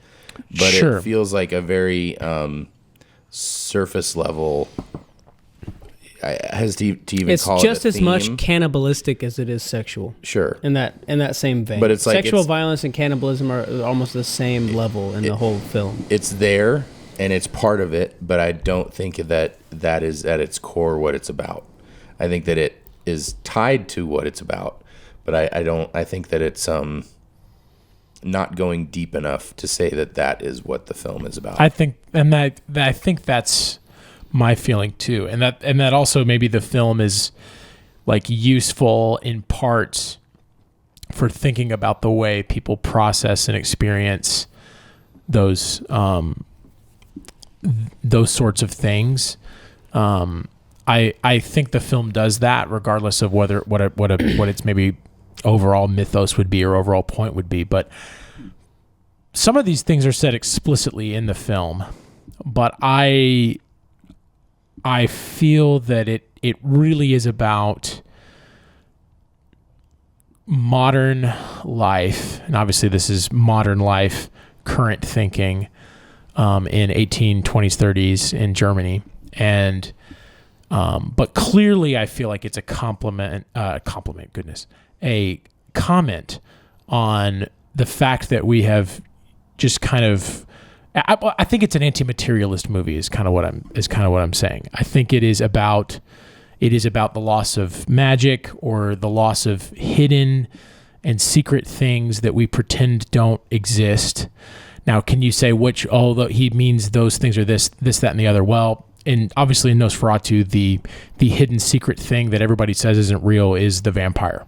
but it feels like a very surface level. I hesitate to even call it a theme. It's just as much cannibalistic as it is sexual. Sure. In that same vein. But it's like sexual violence and cannibalism are almost the same level in the whole film. It's there, and it's part of it, but I don't think that is at its core what it's about. I think that it is tied to what it's about, but I think that it's not going deep enough to say that is what the film is about. I think that's my feeling too, and that also maybe the film is like useful in part for thinking about the way people process and experience those sorts of things. I think the film does that regardless of what its maybe overall mythos would be or overall point would be. But some of these things are said explicitly in the film, but I feel that it really is about modern life, and obviously this is modern life, current thinking in 1820s, 30s in Germany, and but clearly I feel like it's a comment on the fact that we have just kind of, I think it's an anti-materialist movie is kind of what I'm saying. I think it is about the loss of magic or the loss of hidden and secret things that we pretend don't exist. Now, can you say which, although he means those things are this, that, and the other? Well, and obviously in Nosferatu, the hidden secret thing that everybody says isn't real is the vampire,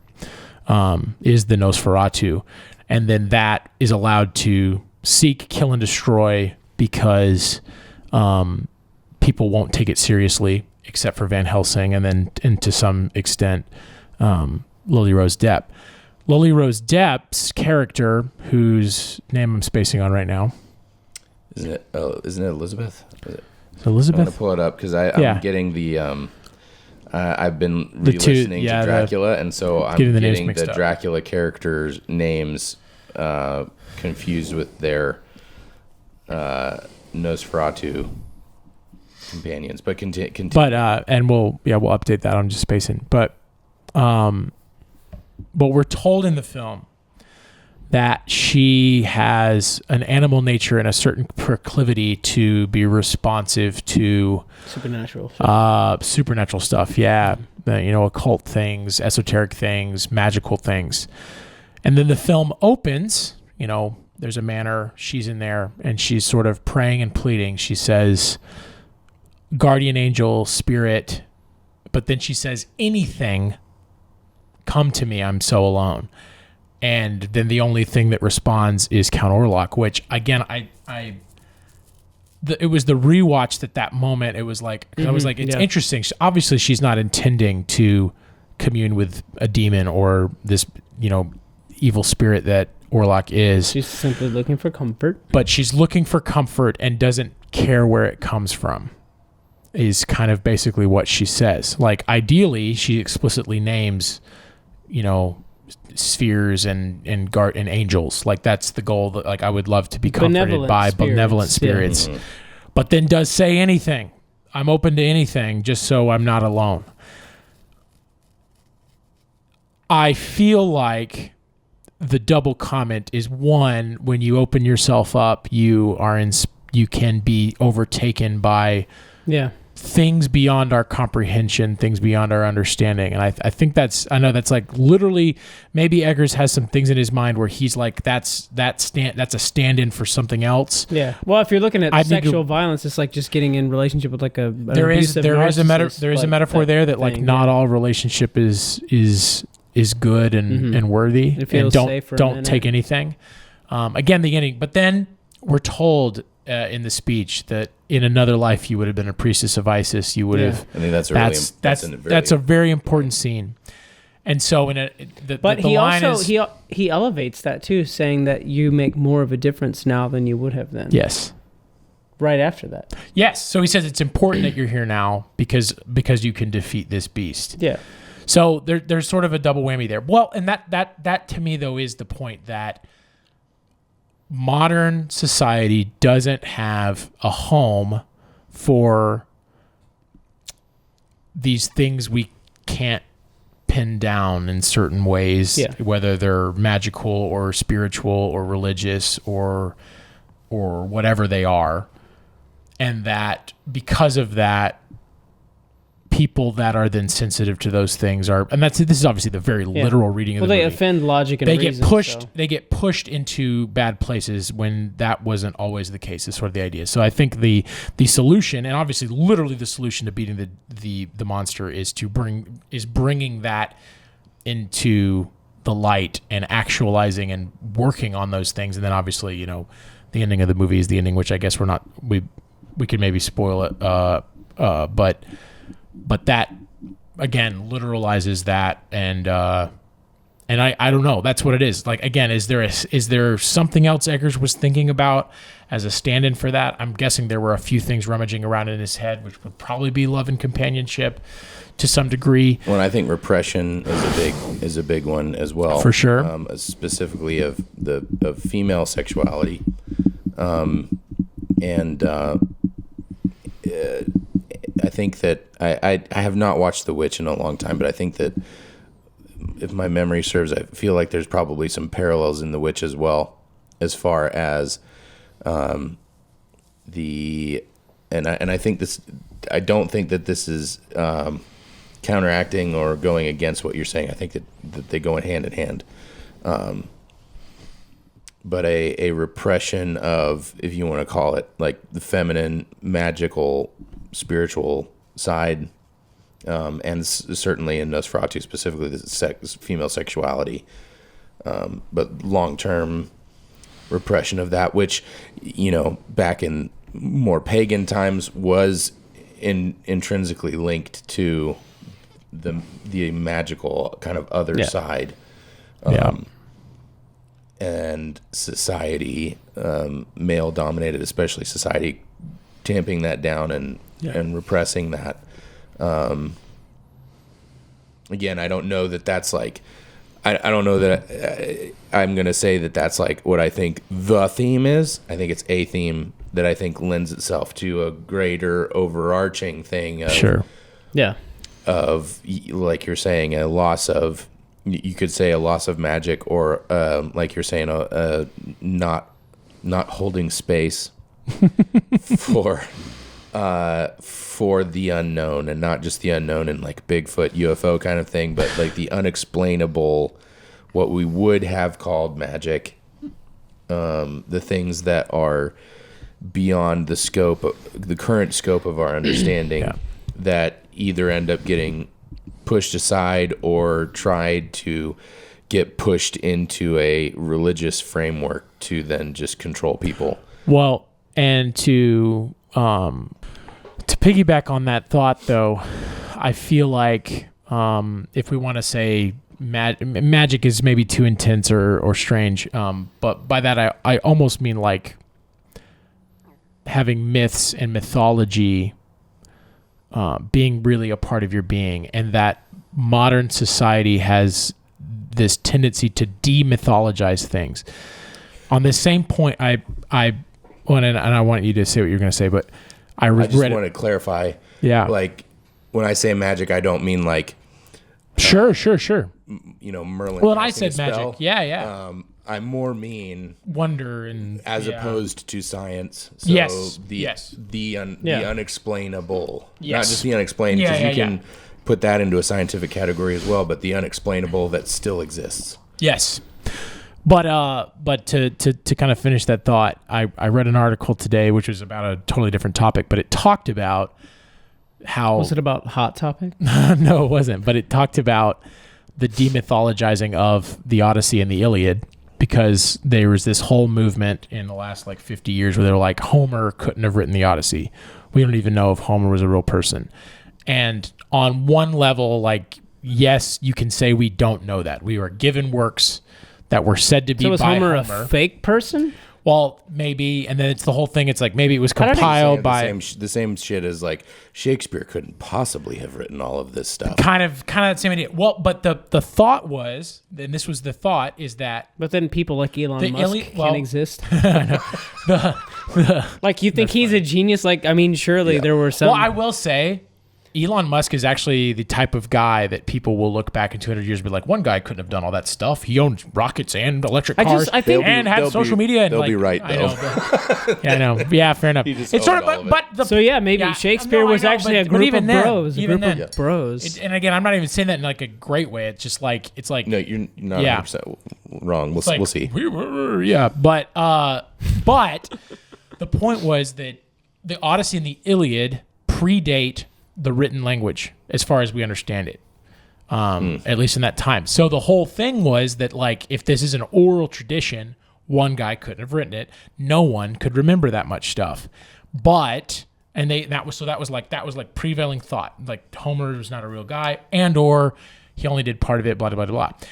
is the Nosferatu. And then that is allowed to seek, kill, and destroy because people won't take it seriously, except for Van Helsing, and to some extent, Lily Rose Depp. Lily Rose Depp's character, whose name I'm spacing on right now. Isn't it Elizabeth? Elizabeth? I'm going to pull it up because I'm getting the... I've been re-listening to Dracula, and so I'm getting the Dracula characters' names confused with their Nosferatu companions. But continue. But and we'll update that. I'm just spacing. But we're told in the film that she has an animal nature and a certain proclivity to be responsive to supernatural stuff. Yeah, occult things, esoteric things, magical things. And then the film opens. There's a manor. She's in there, and she's sort of praying and pleading. She says, "Guardian angel, spirit," but then she says, "Anything, come to me. I'm so alone." And then the only thing that responds is Count Orlok, which again, it was the rewatch that moment. It was like, I was like, it's interesting. Obviously she's not intending to commune with a demon or this, evil spirit that Orlok is. She's simply looking for comfort. But she's looking for comfort and doesn't care where it comes from, is kind of basically what she says. Like, ideally, she explicitly names, spheres and angels. Like, that's the goal. That, like, I would love to be comforted by benevolent spirits. Yeah. But then does say anything. I'm open to anything just so I'm not alone. I feel like the double comment is, one, when you open yourself up, you can be overtaken by things beyond our comprehension, things beyond our understanding. And I think I know that's like literally, maybe Eggers has some things in his mind where he's like, that's a stand-in for something else. Yeah. Well, if you're looking at sexual violence, it's like just getting in relationship with like there is a metaphor there that like not all relationship is good and worthy, and don't take anything. Again, the ending, but then we're told in the speech that in another life you would have been a priestess of Isis. You would have. I think that's a very important scene. And so he elevates that too, saying that you make more of a difference now than you would have then. Yes. Right after that. Yes. So he says it's important that you're here now because you can defeat this beast. Yeah. So there's sort of a double whammy there. Well, and that to me though is the point that modern society doesn't have a home for these things we can't pin down in certain ways, whether they're magical or spiritual or religious or whatever they are. And that because of that, people that are then sensitive to those things are, and this is obviously the very literal reading of the movie. Well, they offend logic and reason. They get pushed into bad places when that wasn't always the case, is sort of the idea. So I think the solution, and obviously literally the solution to beating the monster is bringing that into the light and actualizing and working on those things. And then obviously, the ending of the movie is the ending, which I guess we could maybe spoil it, but But that again literalizes that, and I don't know. That's what it is. Like, again, is there something else Eggers was thinking about as a stand-in for that? I'm guessing there were a few things rummaging around in his head, which would probably be love and companionship to some degree. Well, I think repression is a big one as well. For sure. Specifically of female sexuality. I think that I have not watched The Witch in a long time, but I think that if my memory serves, I feel like there's probably some parallels in The Witch as well, as far as I think this. I don't think that this is counteracting or going against what you're saying. I think that they go in hand. But a repression of, if you want to call it, like the feminine, magical, spiritual side, and certainly in Nosferatu specifically, the female sexuality, but long-term repression of that, which, back in more pagan times was intrinsically linked to the magical kind of other side. And society, male-dominated, especially society, tamping that down and repressing that. Again, I don't know that that's like, I don't know that I'm going to say that that's like what I think the theme is. I think it's a theme that I think lends itself to a greater overarching thing. Sure. Yeah. Of, like you're saying, a loss of, you could say a loss of magic, or like you're saying, not holding space for the unknown, and not just the unknown and like Bigfoot, UFO kind of thing, but like the unexplainable, what we would have called magic, the things that are beyond the current scope of our understanding, that either end up getting pushed aside or tried to get pushed into a religious framework to then just control people. Well, and to piggyback on that thought, though, I feel like if we want to say magic is maybe too intense or strange, but by that I almost mean like having myths and mythology being really a part of your being, and that modern society has this tendency to demythologize things. On the same point, I want you to say what you're going to say, but I just want to clarify. Yeah, like when I say magic, I don't mean like sure. Merlin. Well, I said spell. magic. Yeah. I more mean wonder and as opposed to science. So the unexplainable, not just the unexplained, because you can put that into a scientific category as well, but the unexplainable that still exists. Yes. But to kind of finish that thought, I read an article today which was about a totally different topic, but it talked about how... Was it about Hot Topic? No, it wasn't. But it talked about the demythologizing of the Odyssey and the Iliad, because there was this whole movement in the last 50 years where they were like, Homer couldn't have written the Odyssey. We don't even know if Homer was a real person. And on one level, yes, you can say we don't know that. We were given works that were said to be by Homer. Was Homer a fake person? Well, maybe, and then it's the whole thing. It's like maybe it was compiled by the same shit as like Shakespeare couldn't possibly have written all of this stuff. Kind of the same idea. Well, but the thought was, and this was the thought, is that. But then people like Elon Musk can't exist. I know. You think he's a genius? Surely there were some. Well, I will say, Elon Musk is actually the type of guy that people will look back in 200 years and be like, one guy couldn't have done all that stuff. He owned rockets and electric cars and had social media. And they'll be right, though. I know. Yeah, fair enough. It's sort of, maybe Shakespeare was actually a group of bros. Of bros. And again, I'm not even saying that in a great way. It's just it's like... No, you're not 100% wrong. We'll see. Yeah, but the point was that the Odyssey and the Iliad predate the written language as far as we understand it, at least in that time. So the whole thing was that if this is an oral tradition, one guy couldn't have written it. No one could remember that much stuff. But And that was like prevailing thought. Like Homer was not a real guy, and or he only did part of it, blah, blah, blah, blah.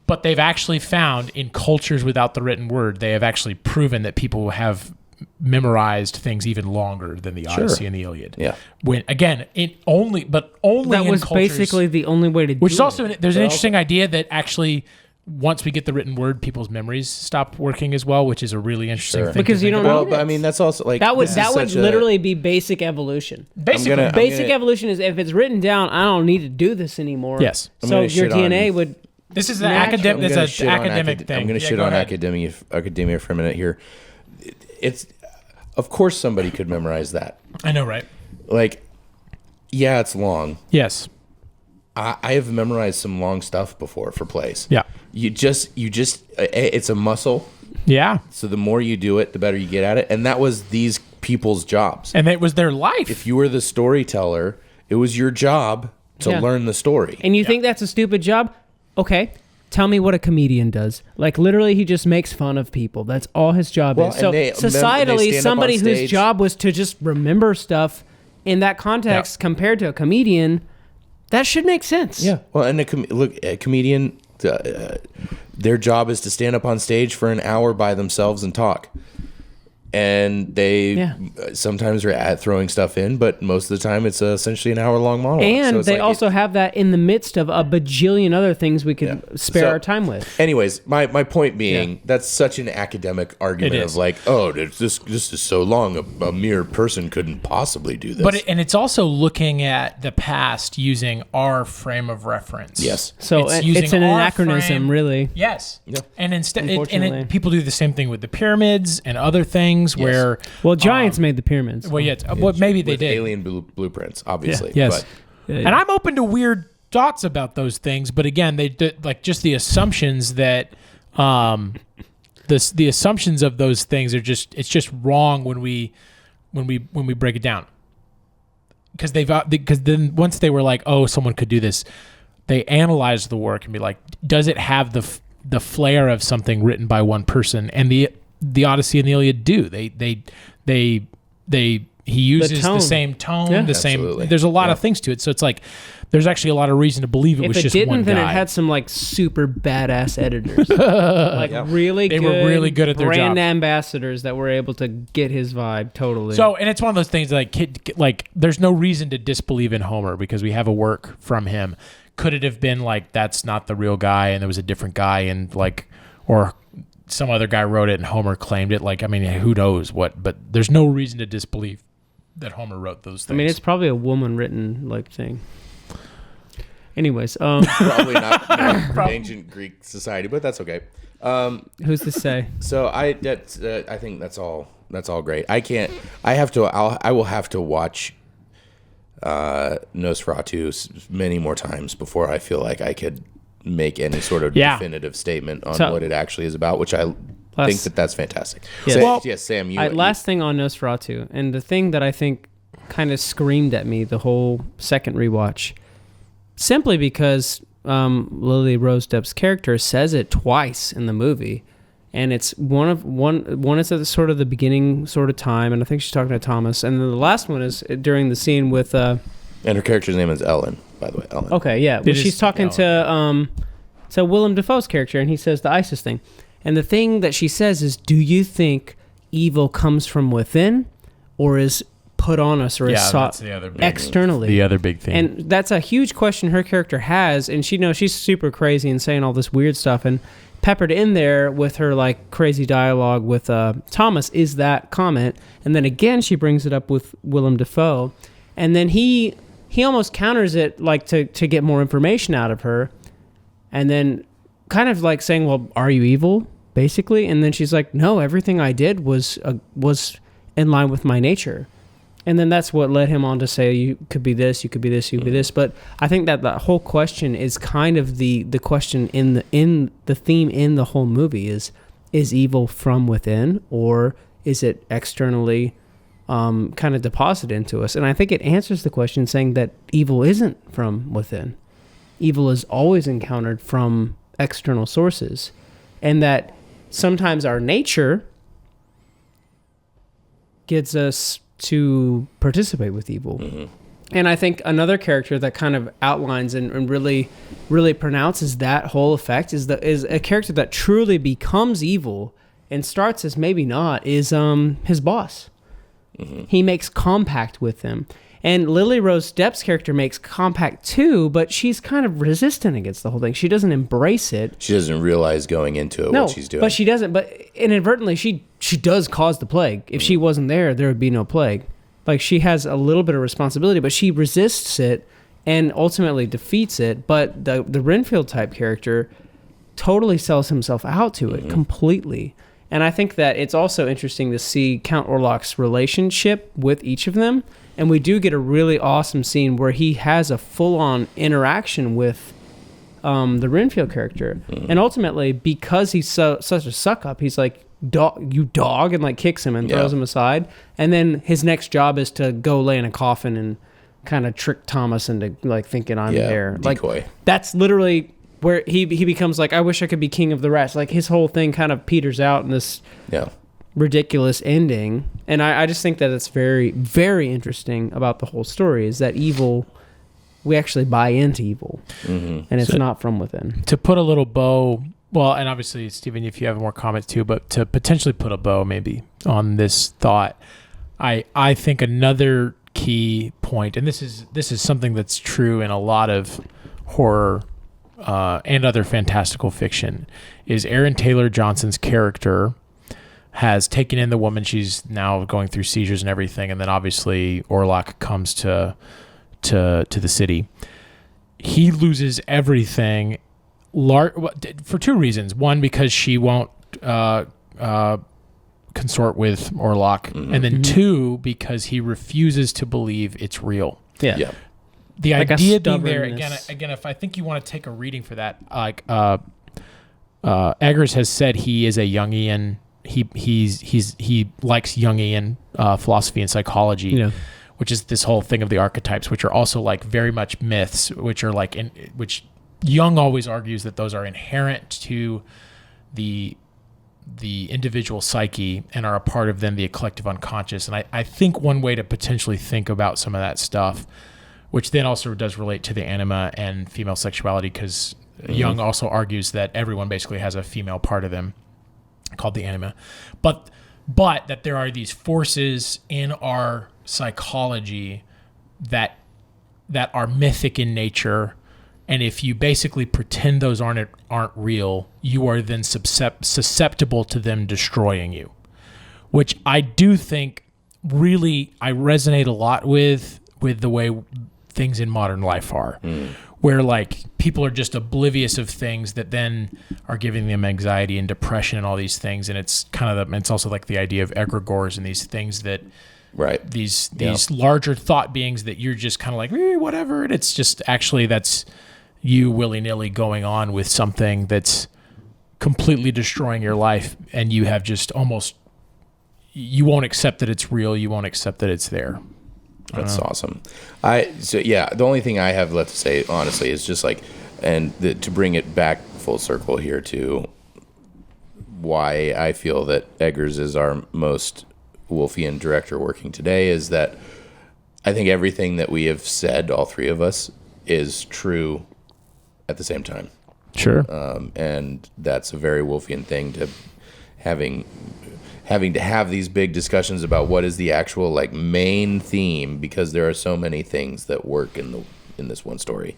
But they've actually found in cultures without the written word, they have actually proven that people have memorized things even longer than the Odyssey and the Iliad. Yeah. When again, only that in was cultures, basically the only way to do it. which is also there's an interesting idea that actually once we get the written word, people's memories stop working as well, which is a really interesting thing. Because you don't know. Well, but I mean, that's also like That would this is literally be basic evolution. Basically, Basic evolution is if it's written down, I don't need to do this anymore. Yes. So your DNA would. this is an academic. It's an academic thing. I'm going to shit on academia for a minute here. It's of course somebody could memorize that. I know, right? Like, yeah, it's long. Yes. I have memorized some long stuff before for plays. Yeah. You just it's a muscle. Yeah. So the more you do it, the better you get at it. And that was these people's jobs. And it was their life. If you were the storyteller, it was your job to learn the story. And you think that's a stupid job? Okay. Tell me what a comedian does. Like literally, he just makes fun of people. That's all his job is. So they societally, stand somebody up on whose stage. job was to just remember stuff in that context compared to a comedian, that should make sense. Yeah. Well, and a comedian, their job is to stand up on stage for an hour by themselves and talk. And they sometimes are throwing stuff in, but most of the time it's essentially an hour-long monologue. And so they also have that in the midst of a bajillion other things we could spare our time with. Anyways, my point being, that's such an academic argument of like, oh, this is so long, a mere person couldn't possibly do this. But it's also looking at the past using our frame of reference. Yes. So it's an anachronism, really. Yes. Yeah. And instead, Unfortunately. people do the same thing with the pyramids and other things where. Well, giants made the pyramids. Well, yeah. Well, maybe they with did. alien blueprints, obviously. Yes. But, And I'm open to weird thoughts about those things, but again, they like just the assumptions that the assumptions of those things are just wrong when we break it down. Because then once they were like, oh, someone could do this, they analyzed the work and be like, does it have the flair of something written by one person? And the Odyssey and the Iliad do. He uses the same tone, the same. Absolutely. There's a lot of things to it, so it's like there's actually a lot of reason to believe it was just one guy. If it didn't, then it had some like super badass editors, like really. They were really good at their brand job. ambassadors that were able to get his vibe totally. So, and it's one of those things like there's no reason to disbelieve in Homer because we have a work from him. Could it have been like that's not the real guy and there was a different guy and like or some other guy wrote it and Homer claimed it? Like, I mean, who knows what? But there's no reason to disbelieve that Homer wrote those things. I mean, it's probably a woman written like thing. Anyways, probably not ancient Greek society, but that's okay. who's to say? So I think that's all great. I will have to watch Nosferatu many more times before I feel like I could make any sort of definitive statement on what it actually is about, which I think that's fantastic. Yes. Sam, last thing on Nosferatu, and the thing that I think kind of screamed at me the whole second rewatch, simply because Lily Rose Depp's character says it twice in the movie, and it's one is at the sort of the beginning sort of time, and I think she's talking to Thomas, and then the last one is during the scene with and her character's name is Ellen, by the way. Ellen. Okay, yeah, well, she's talking to Willem Dafoe's character, and he says the ISIS thing, and the thing that she says is, "Do you think evil comes from within, or is put on us, or is sought externally?" The other big thing, and that's a huge question her character has, and she knows she's super crazy and saying all this weird stuff, and peppered in there with her like crazy dialogue with Thomas is that comment, and then again she brings it up with Willem Dafoe, and then he almost counters it like to get more information out of her, and then kind of like saying, well, are you evil, basically? And then she's like, no, everything I did was in line with my nature. And then that's what led him on to say, you could be this, you could be this, you could be this. But I think that whole question is kind of the question in the theme in the whole movie is evil from within, or is it externally kind of deposited into us? And I think it answers the question saying that evil isn't from within. Evil is always encountered from external sources, and that sometimes our nature gives us to participate with evil. Mm-hmm. And I think another character that kind of outlines and really, really pronounces that whole effect is a character that truly becomes evil and starts as maybe not, is his boss. Mm-hmm. He makes compact with him. And Lily Rose Depp's character makes compact too, but she's kind of resistant against the whole thing. She doesn't embrace it. She doesn't realize going into it what she's doing. But she doesn't. But inadvertently, she does cause the plague. If she wasn't there would be no plague. Like, she has a little bit of responsibility, but she resists it and ultimately defeats it. But the Renfield type character totally sells himself out to it completely. And I think that it's also interesting to see Count Orlok's relationship with each of them. And we do get a really awesome scene where he has a full-on interaction with the Renfield character. And ultimately, because he's such a suck-up, he's like, you dog, and like kicks him and throws him aside. And then his next job is to go lay in a coffin and kind of trick Thomas into like thinking I'm there. Decoy. Like, that's literally where he becomes like, I wish I could be king of the rest. Like, his whole thing kind of peters out in this ridiculous ending. And I just think that it's very, very interesting about the whole story is that evil, we actually buy into evil, and it's not from within. To put a little bow, well, and obviously, Stephen, if you have more comments too, but to potentially put a bow maybe on this thought, I think another key point, and this is something that's true in a lot of horror and other fantastical fiction, is Aaron Taylor Johnson's character has taken in the woman. She's now going through seizures and everything, and then obviously Orlok comes to the city. He loses everything for two reasons. One, because she won't consort with Orlok, and then two, because he refuses to believe it's real. Yeah. The like idea being there again, if I think you want to take a reading for that, like Eggers has said, he is a Jungian. He likes Jungian philosophy and psychology, which is this whole thing of the archetypes, which are also like very much myths, which are like which Jung always argues that those are inherent to the individual psyche and are a part of then the collective unconscious. And I think one way to potentially think about some of that stuff, which then also does relate to the anima and female sexuality, because Jung also argues that everyone basically has a female part of them called the anima, but that there are these forces in our psychology that are mythic in nature, and if you basically pretend those aren't real, you are then susceptible to them destroying you, which I do think really I resonate a lot with the way things in modern life are, where like people are just oblivious of things that then are giving them anxiety and depression and all these things. And it's kind of it's also like the idea of egregores and these things that, these larger thought beings that you're just kind of like, whatever. And it's just actually that's you willy-nilly going on with something that's completely destroying your life. And you have just you won't accept that it's real. You won't accept that it's there. That's awesome. The only thing I have left to say, honestly, is just like, to bring it back full circle here to why I feel that Eggers is our most Wolfian director working today, is that I think everything that we have said, all three of us, is true at the same time. Sure. And that's a very Wolfian thing, to having to have these big discussions about what is the actual like main theme, because there are so many things that work in this one story.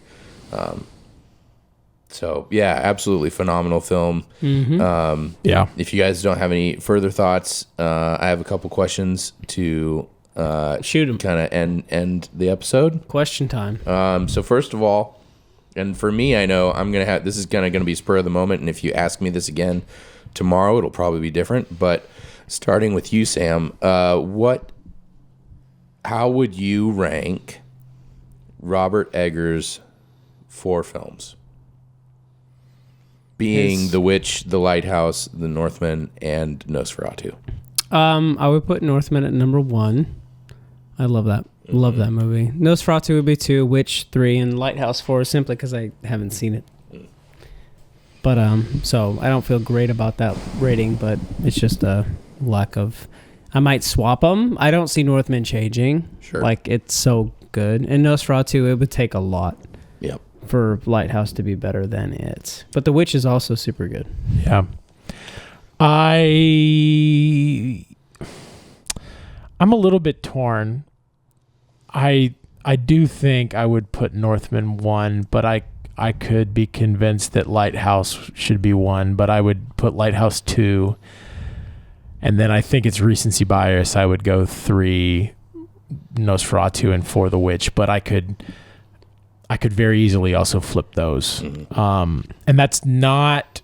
So yeah, absolutely phenomenal film. If you guys don't have any further thoughts, I have a couple questions to shoot them, kind of end the episode. Question time. So first of all, and for me, I know this is gonna be spur of the moment, and if you ask me this again tomorrow, it'll probably be different, but starting with you, Sam, how would you rank Robert Eggers' 4 films? Being The Witch, The Lighthouse, The Northman, and Nosferatu. I would put Northman at number 1. I love that. Love that movie. Nosferatu would be 2, Witch 3, and Lighthouse 4, simply because I haven't seen it. But so I don't feel great about that rating, but it's just a lack of I might swap them. I don't see Northman changing. Sure. Like, it's so good. And Nosferatu, it would take a lot Yep. for Lighthouse to be better than it. But The Witch is also super good. Yeah. I'm a little bit torn. I do think I would put Northman 1, but I could be convinced that Lighthouse should be 1, but I would put Lighthouse 2. And then I think it's recency bias. I would go 3 Nosferatu and 4 The Witch, but I could very easily also flip those. And that's not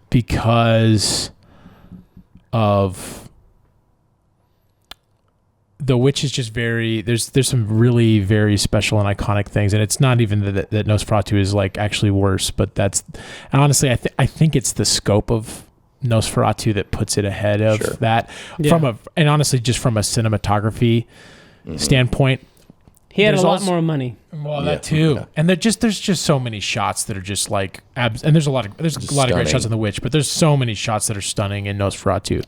because of The Witch is just there's some really very special and iconic things, and it's not even that Nosferatu is like actually worse, but and honestly I think it's the scope of Nosferatu that puts it ahead of that. Yeah. And honestly just from a cinematography standpoint, he had a lot more money. Well, that too. Yeah. And there's just so many shots that are just like and there's a lot of great shots in The Witch, but there's so many shots that are stunning in Nosferatu.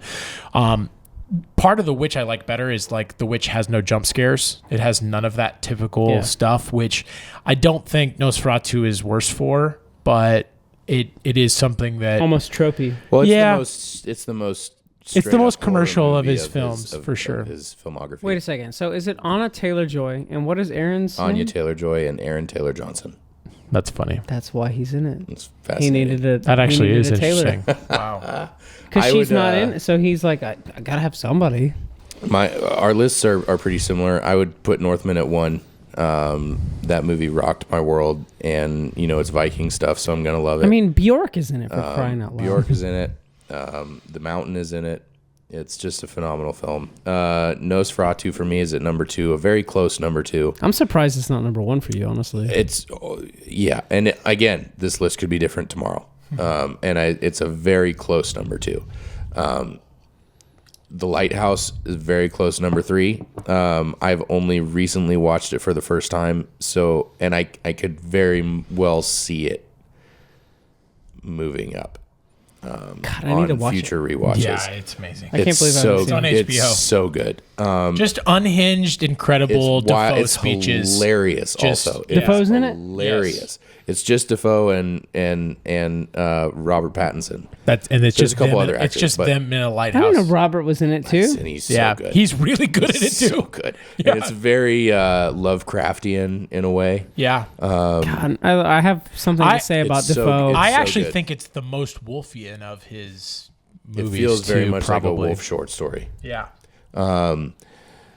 Part of The Witch I like better is like The Witch has no jump scares. It has none of that typical stuff, which I don't think Nosferatu is worse for, but it is something that almost tropey. Well, it's the most commercial of his films, for sure. Of his filmography. Wait a second. So is it Anya Taylor-Joy, and what is Aaron's Anya name? Taylor-Joy and Aaron Taylor-Johnson. That's funny. That's why he's in it. It's fascinating. That actually is interesting. Wow. Because she's not in it, so he's like, I gotta have somebody. Our lists are pretty similar. I would put Northman at 1. That movie rocked my world, and it's Viking stuff, so I'm gonna love it. I mean, Bjork is in it, for crying out loud. Bjork is in it. The Mountain is in it. It's just a phenomenal film. Nosferatu for me is at number 2, a very close number 2. I'm surprised it's not number 1 for you, honestly. And again, this list could be different tomorrow. It's a very close number 2. The Lighthouse is very close number 3. I've only recently watched it for the first time, and I could very well see it moving up. God, I need to watch future it. rewatches. Yeah, it's amazing. I can't believe I haven't seen it. It's on HBO. It's so good. Just unhinged, incredible Defoe speeches. It's hilarious. Defoe's in it. Hilarious. Yes. It's just Defoe and Robert Pattinson. There's just a couple other actors. It's just them in a lighthouse. I don't know. Robert was in it too. And he's so good. He's really good at it too. So good. Yeah. And it's very Lovecraftian in a way. Yeah. God, I have something to say about Defoe. I actually think it's the most Wolfian of his movies. It feels very much probably. like a Wolf short story. Yeah. And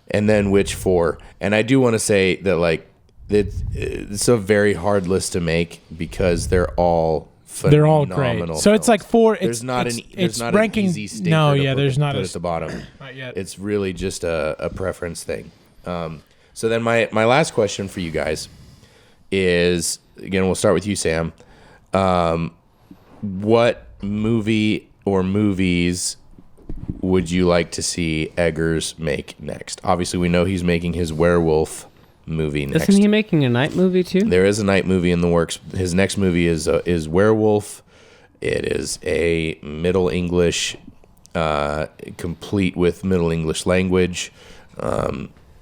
then Witch 4, and I do want to say that like it's a very hard list to make because they're all phenomenal great. Films. So it's like 4. There's not an easy stinker no, to yeah, put, there's not put at the bottom. Not yet. It's really just a preference thing. So then my last question for you guys is, again, we'll start with you, Sam. What movie or movies would you like to see Eggers make next? Obviously, we know he's making his werewolf movie next. Isn't he making a night movie too? There is a night movie in the works. His next movie is Werewolf. It is a Middle English, complete with Middle English language,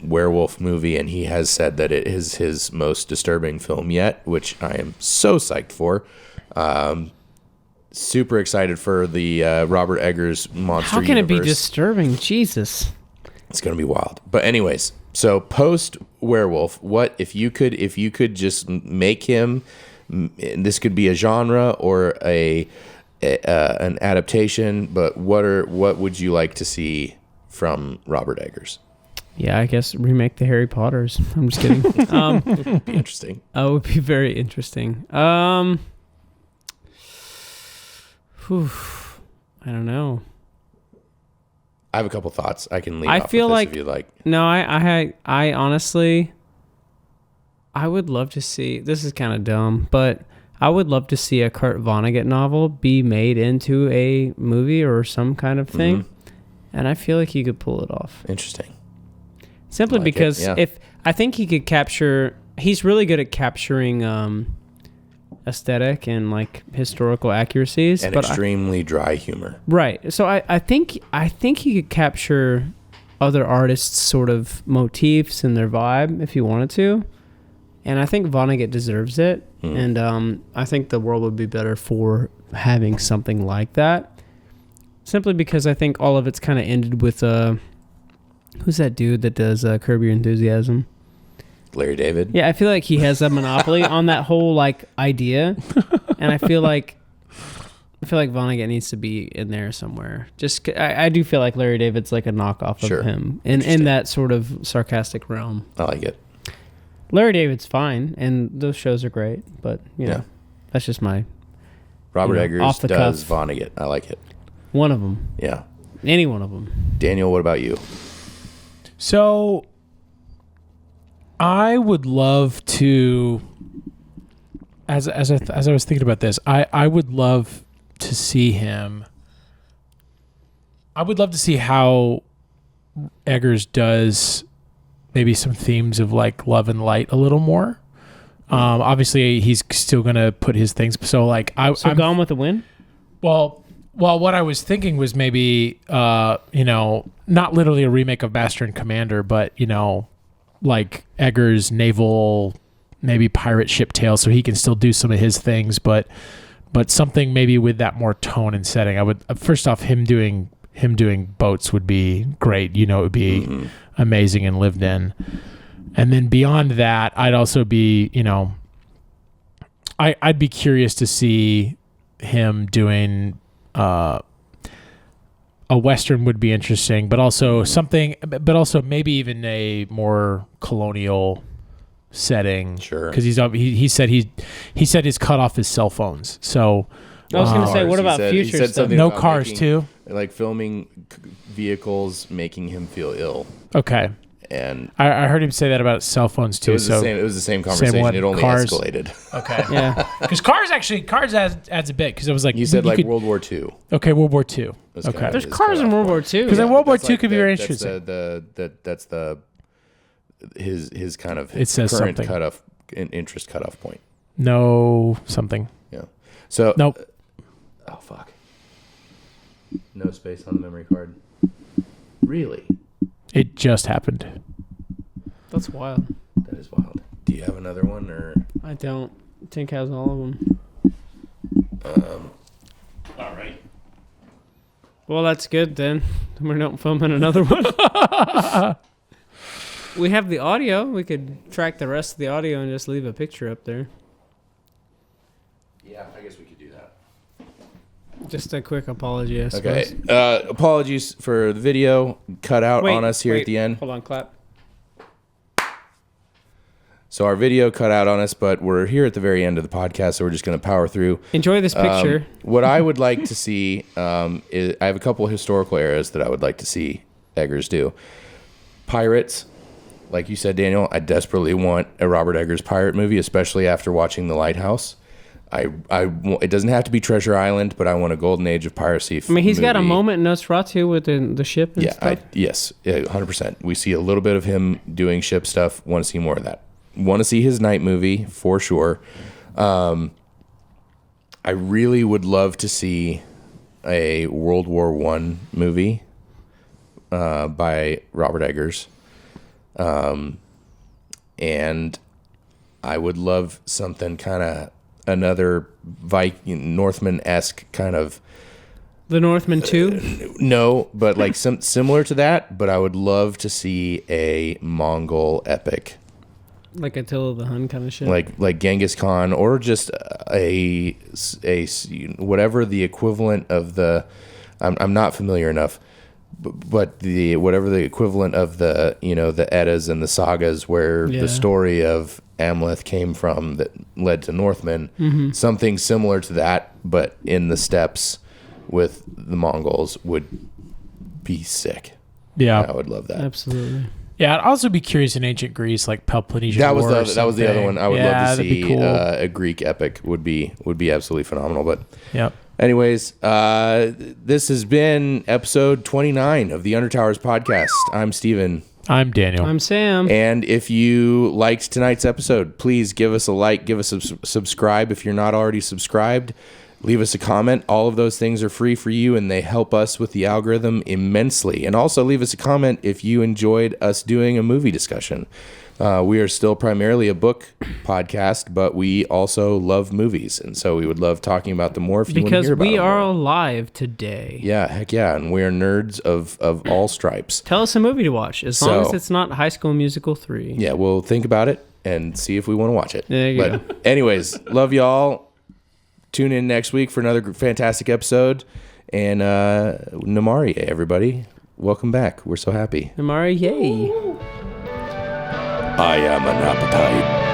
werewolf movie, and he has said that it is his most disturbing film yet, which I am so psyched for. Super excited for the Robert Eggers monster universe. How can it be disturbing? Jesus. It's going to be wild. But anyways, so post werewolf, what if you could just make him, this could be a genre or an adaptation, but what would you like to see from Robert Eggers? Yeah, I guess remake the Harry Potters. I'm just kidding. It would be interesting. Oh, it would be very interesting. I don't know. I have a couple thoughts. I can lead I off feel with this like if you like. No, I honestly, I would love to see. This is kind of dumb, but I would love to see a Kurt Vonnegut novel be made into a movie or some kind of thing, and I feel like he could pull it off. Interesting. Simply because if I think he could capture, he's really good at capturing aesthetic and like historical accuracies and but extremely dry humor. Right. So I think he could capture other artists' sort of motifs and their vibe if you wanted to. And I think Vonnegut deserves it. And I think the world would be better for having something like that. Simply because I think all of it's kind of ended with who's that dude that does Curb Your Enthusiasm? Larry David. Yeah, I feel like he has a monopoly on that whole like idea, and I feel like Vonnegut needs to be in there somewhere. Just I do feel like Larry David's like a knockoff of him in that sort of sarcastic realm. I like it. Larry David's fine, and those shows are great, but you know, that's just my Robert Eggers off the does cuff. Vonnegut. I like it. One of them. Yeah. Any one of them. Daniel, what about you? So I would love to, as I was thinking about this, I would love to see him. I would love to see how Eggers does maybe some themes of like love and light a little more. Obviously, he's still gonna put his things. So like, I'm Gone with the Wind. Well, what I was thinking was maybe, not literally a remake of Master and Commander, but, like Eggers' naval, maybe pirate ship tale, so he can still do some of his things, but something maybe with that more tone and setting. I would, first off, him doing boats would be great. It would be amazing and lived in. And then beyond that, I'd also be, I'd be curious to see him doing a Western would be interesting, but also maybe even a more colonial setting. Sure. Because he said he's cut off his cell phones. So I was going to say, what He about said future stuff? something no about cars making, too. Like filming vehicles making him feel ill. Okay. And I heard him say that about cell phones too. it was the same conversation. what, It only cars? escalated. Okay. Yeah. Because cars adds a bit. Because it was like You said like could, World War II. okay, World War II. That's Okay. kind of There's his cars in cutoff World War point. II. Because then World War That's II like could be very interesting. That's his kind of It says current something. cutoff interest cutoff point. No something. Yeah. So Nope. Oh fuck. No space on the memory card. Really? It just happened. That's wild. That is wild. Do you have another one or? I don't. Tink has all of them. All right. Well, that's good then. We're not filming another one. We have the audio. We could track the rest of the audio and just leave a picture up there. Yeah, I guess we could do that. Just a quick apology, I Okay. suppose. Apologies for the video cut out on us here at the end. Hold on, clap. So our video cut out on us, but we're here at the very end of the podcast, so we're just going to power through. Enjoy this picture. What I would like to see is I have a couple of historical eras that I would like to see Eggers do. Pirates, like you said, Daniel, I desperately want a Robert Eggers pirate movie, especially after watching The Lighthouse. It doesn't have to be Treasure Island, but I want a golden age of piracy. I mean, he's got a moment in Nosferatu with the ship and stuff. Yes, 100%. We see a little bit of him doing ship stuff. Want to see more of that. Want to see his night movie for sure. I really would love to see a World War I movie by Robert Eggers. And I would love something kind of another Northman-esque kind of. The Northman 2? No, but like some similar to that. But I would love to see a Mongol epic. Like Attila the Hun kind of shit? Like Genghis Khan, or just a whatever the equivalent of the. I'm not familiar enough, but whatever the equivalent of the the Eddas and the sagas where the story of Amleth came from that led to Northmen, something similar to that, but in the steppes with the Mongols would be sick. Yeah, I would love that. Absolutely. Yeah, I'd also be curious in ancient Greece, like Peloponnesian That War. was the other one. I would love to see. Cool. A Greek epic would be absolutely phenomenal. But Yep. anyways, this has been episode 29 of the Undertowers podcast. I'm Steven. I'm Daniel. I'm Sam. And if you liked tonight's episode, please give us a like, give us a subscribe if you're not already subscribed. leave us a comment. All of those things are free for you, and they help us with the algorithm immensely. And also leave us a comment if you enjoyed us doing a movie discussion. We are still primarily a book podcast, but we also love movies, and so we would love talking about them more if you want to hear about them. Because we are more. alive today. Yeah, heck yeah, and we are nerds of all stripes. Tell us a movie to watch, as long as it's not High School Musical 3. Yeah, we'll think about it and see if we want to watch it. There you go. Anyways, love y'all. Tune in next week for another fantastic episode. And Namarie, everybody. Welcome back. We're so happy. Namarie, yay. I am an appetite.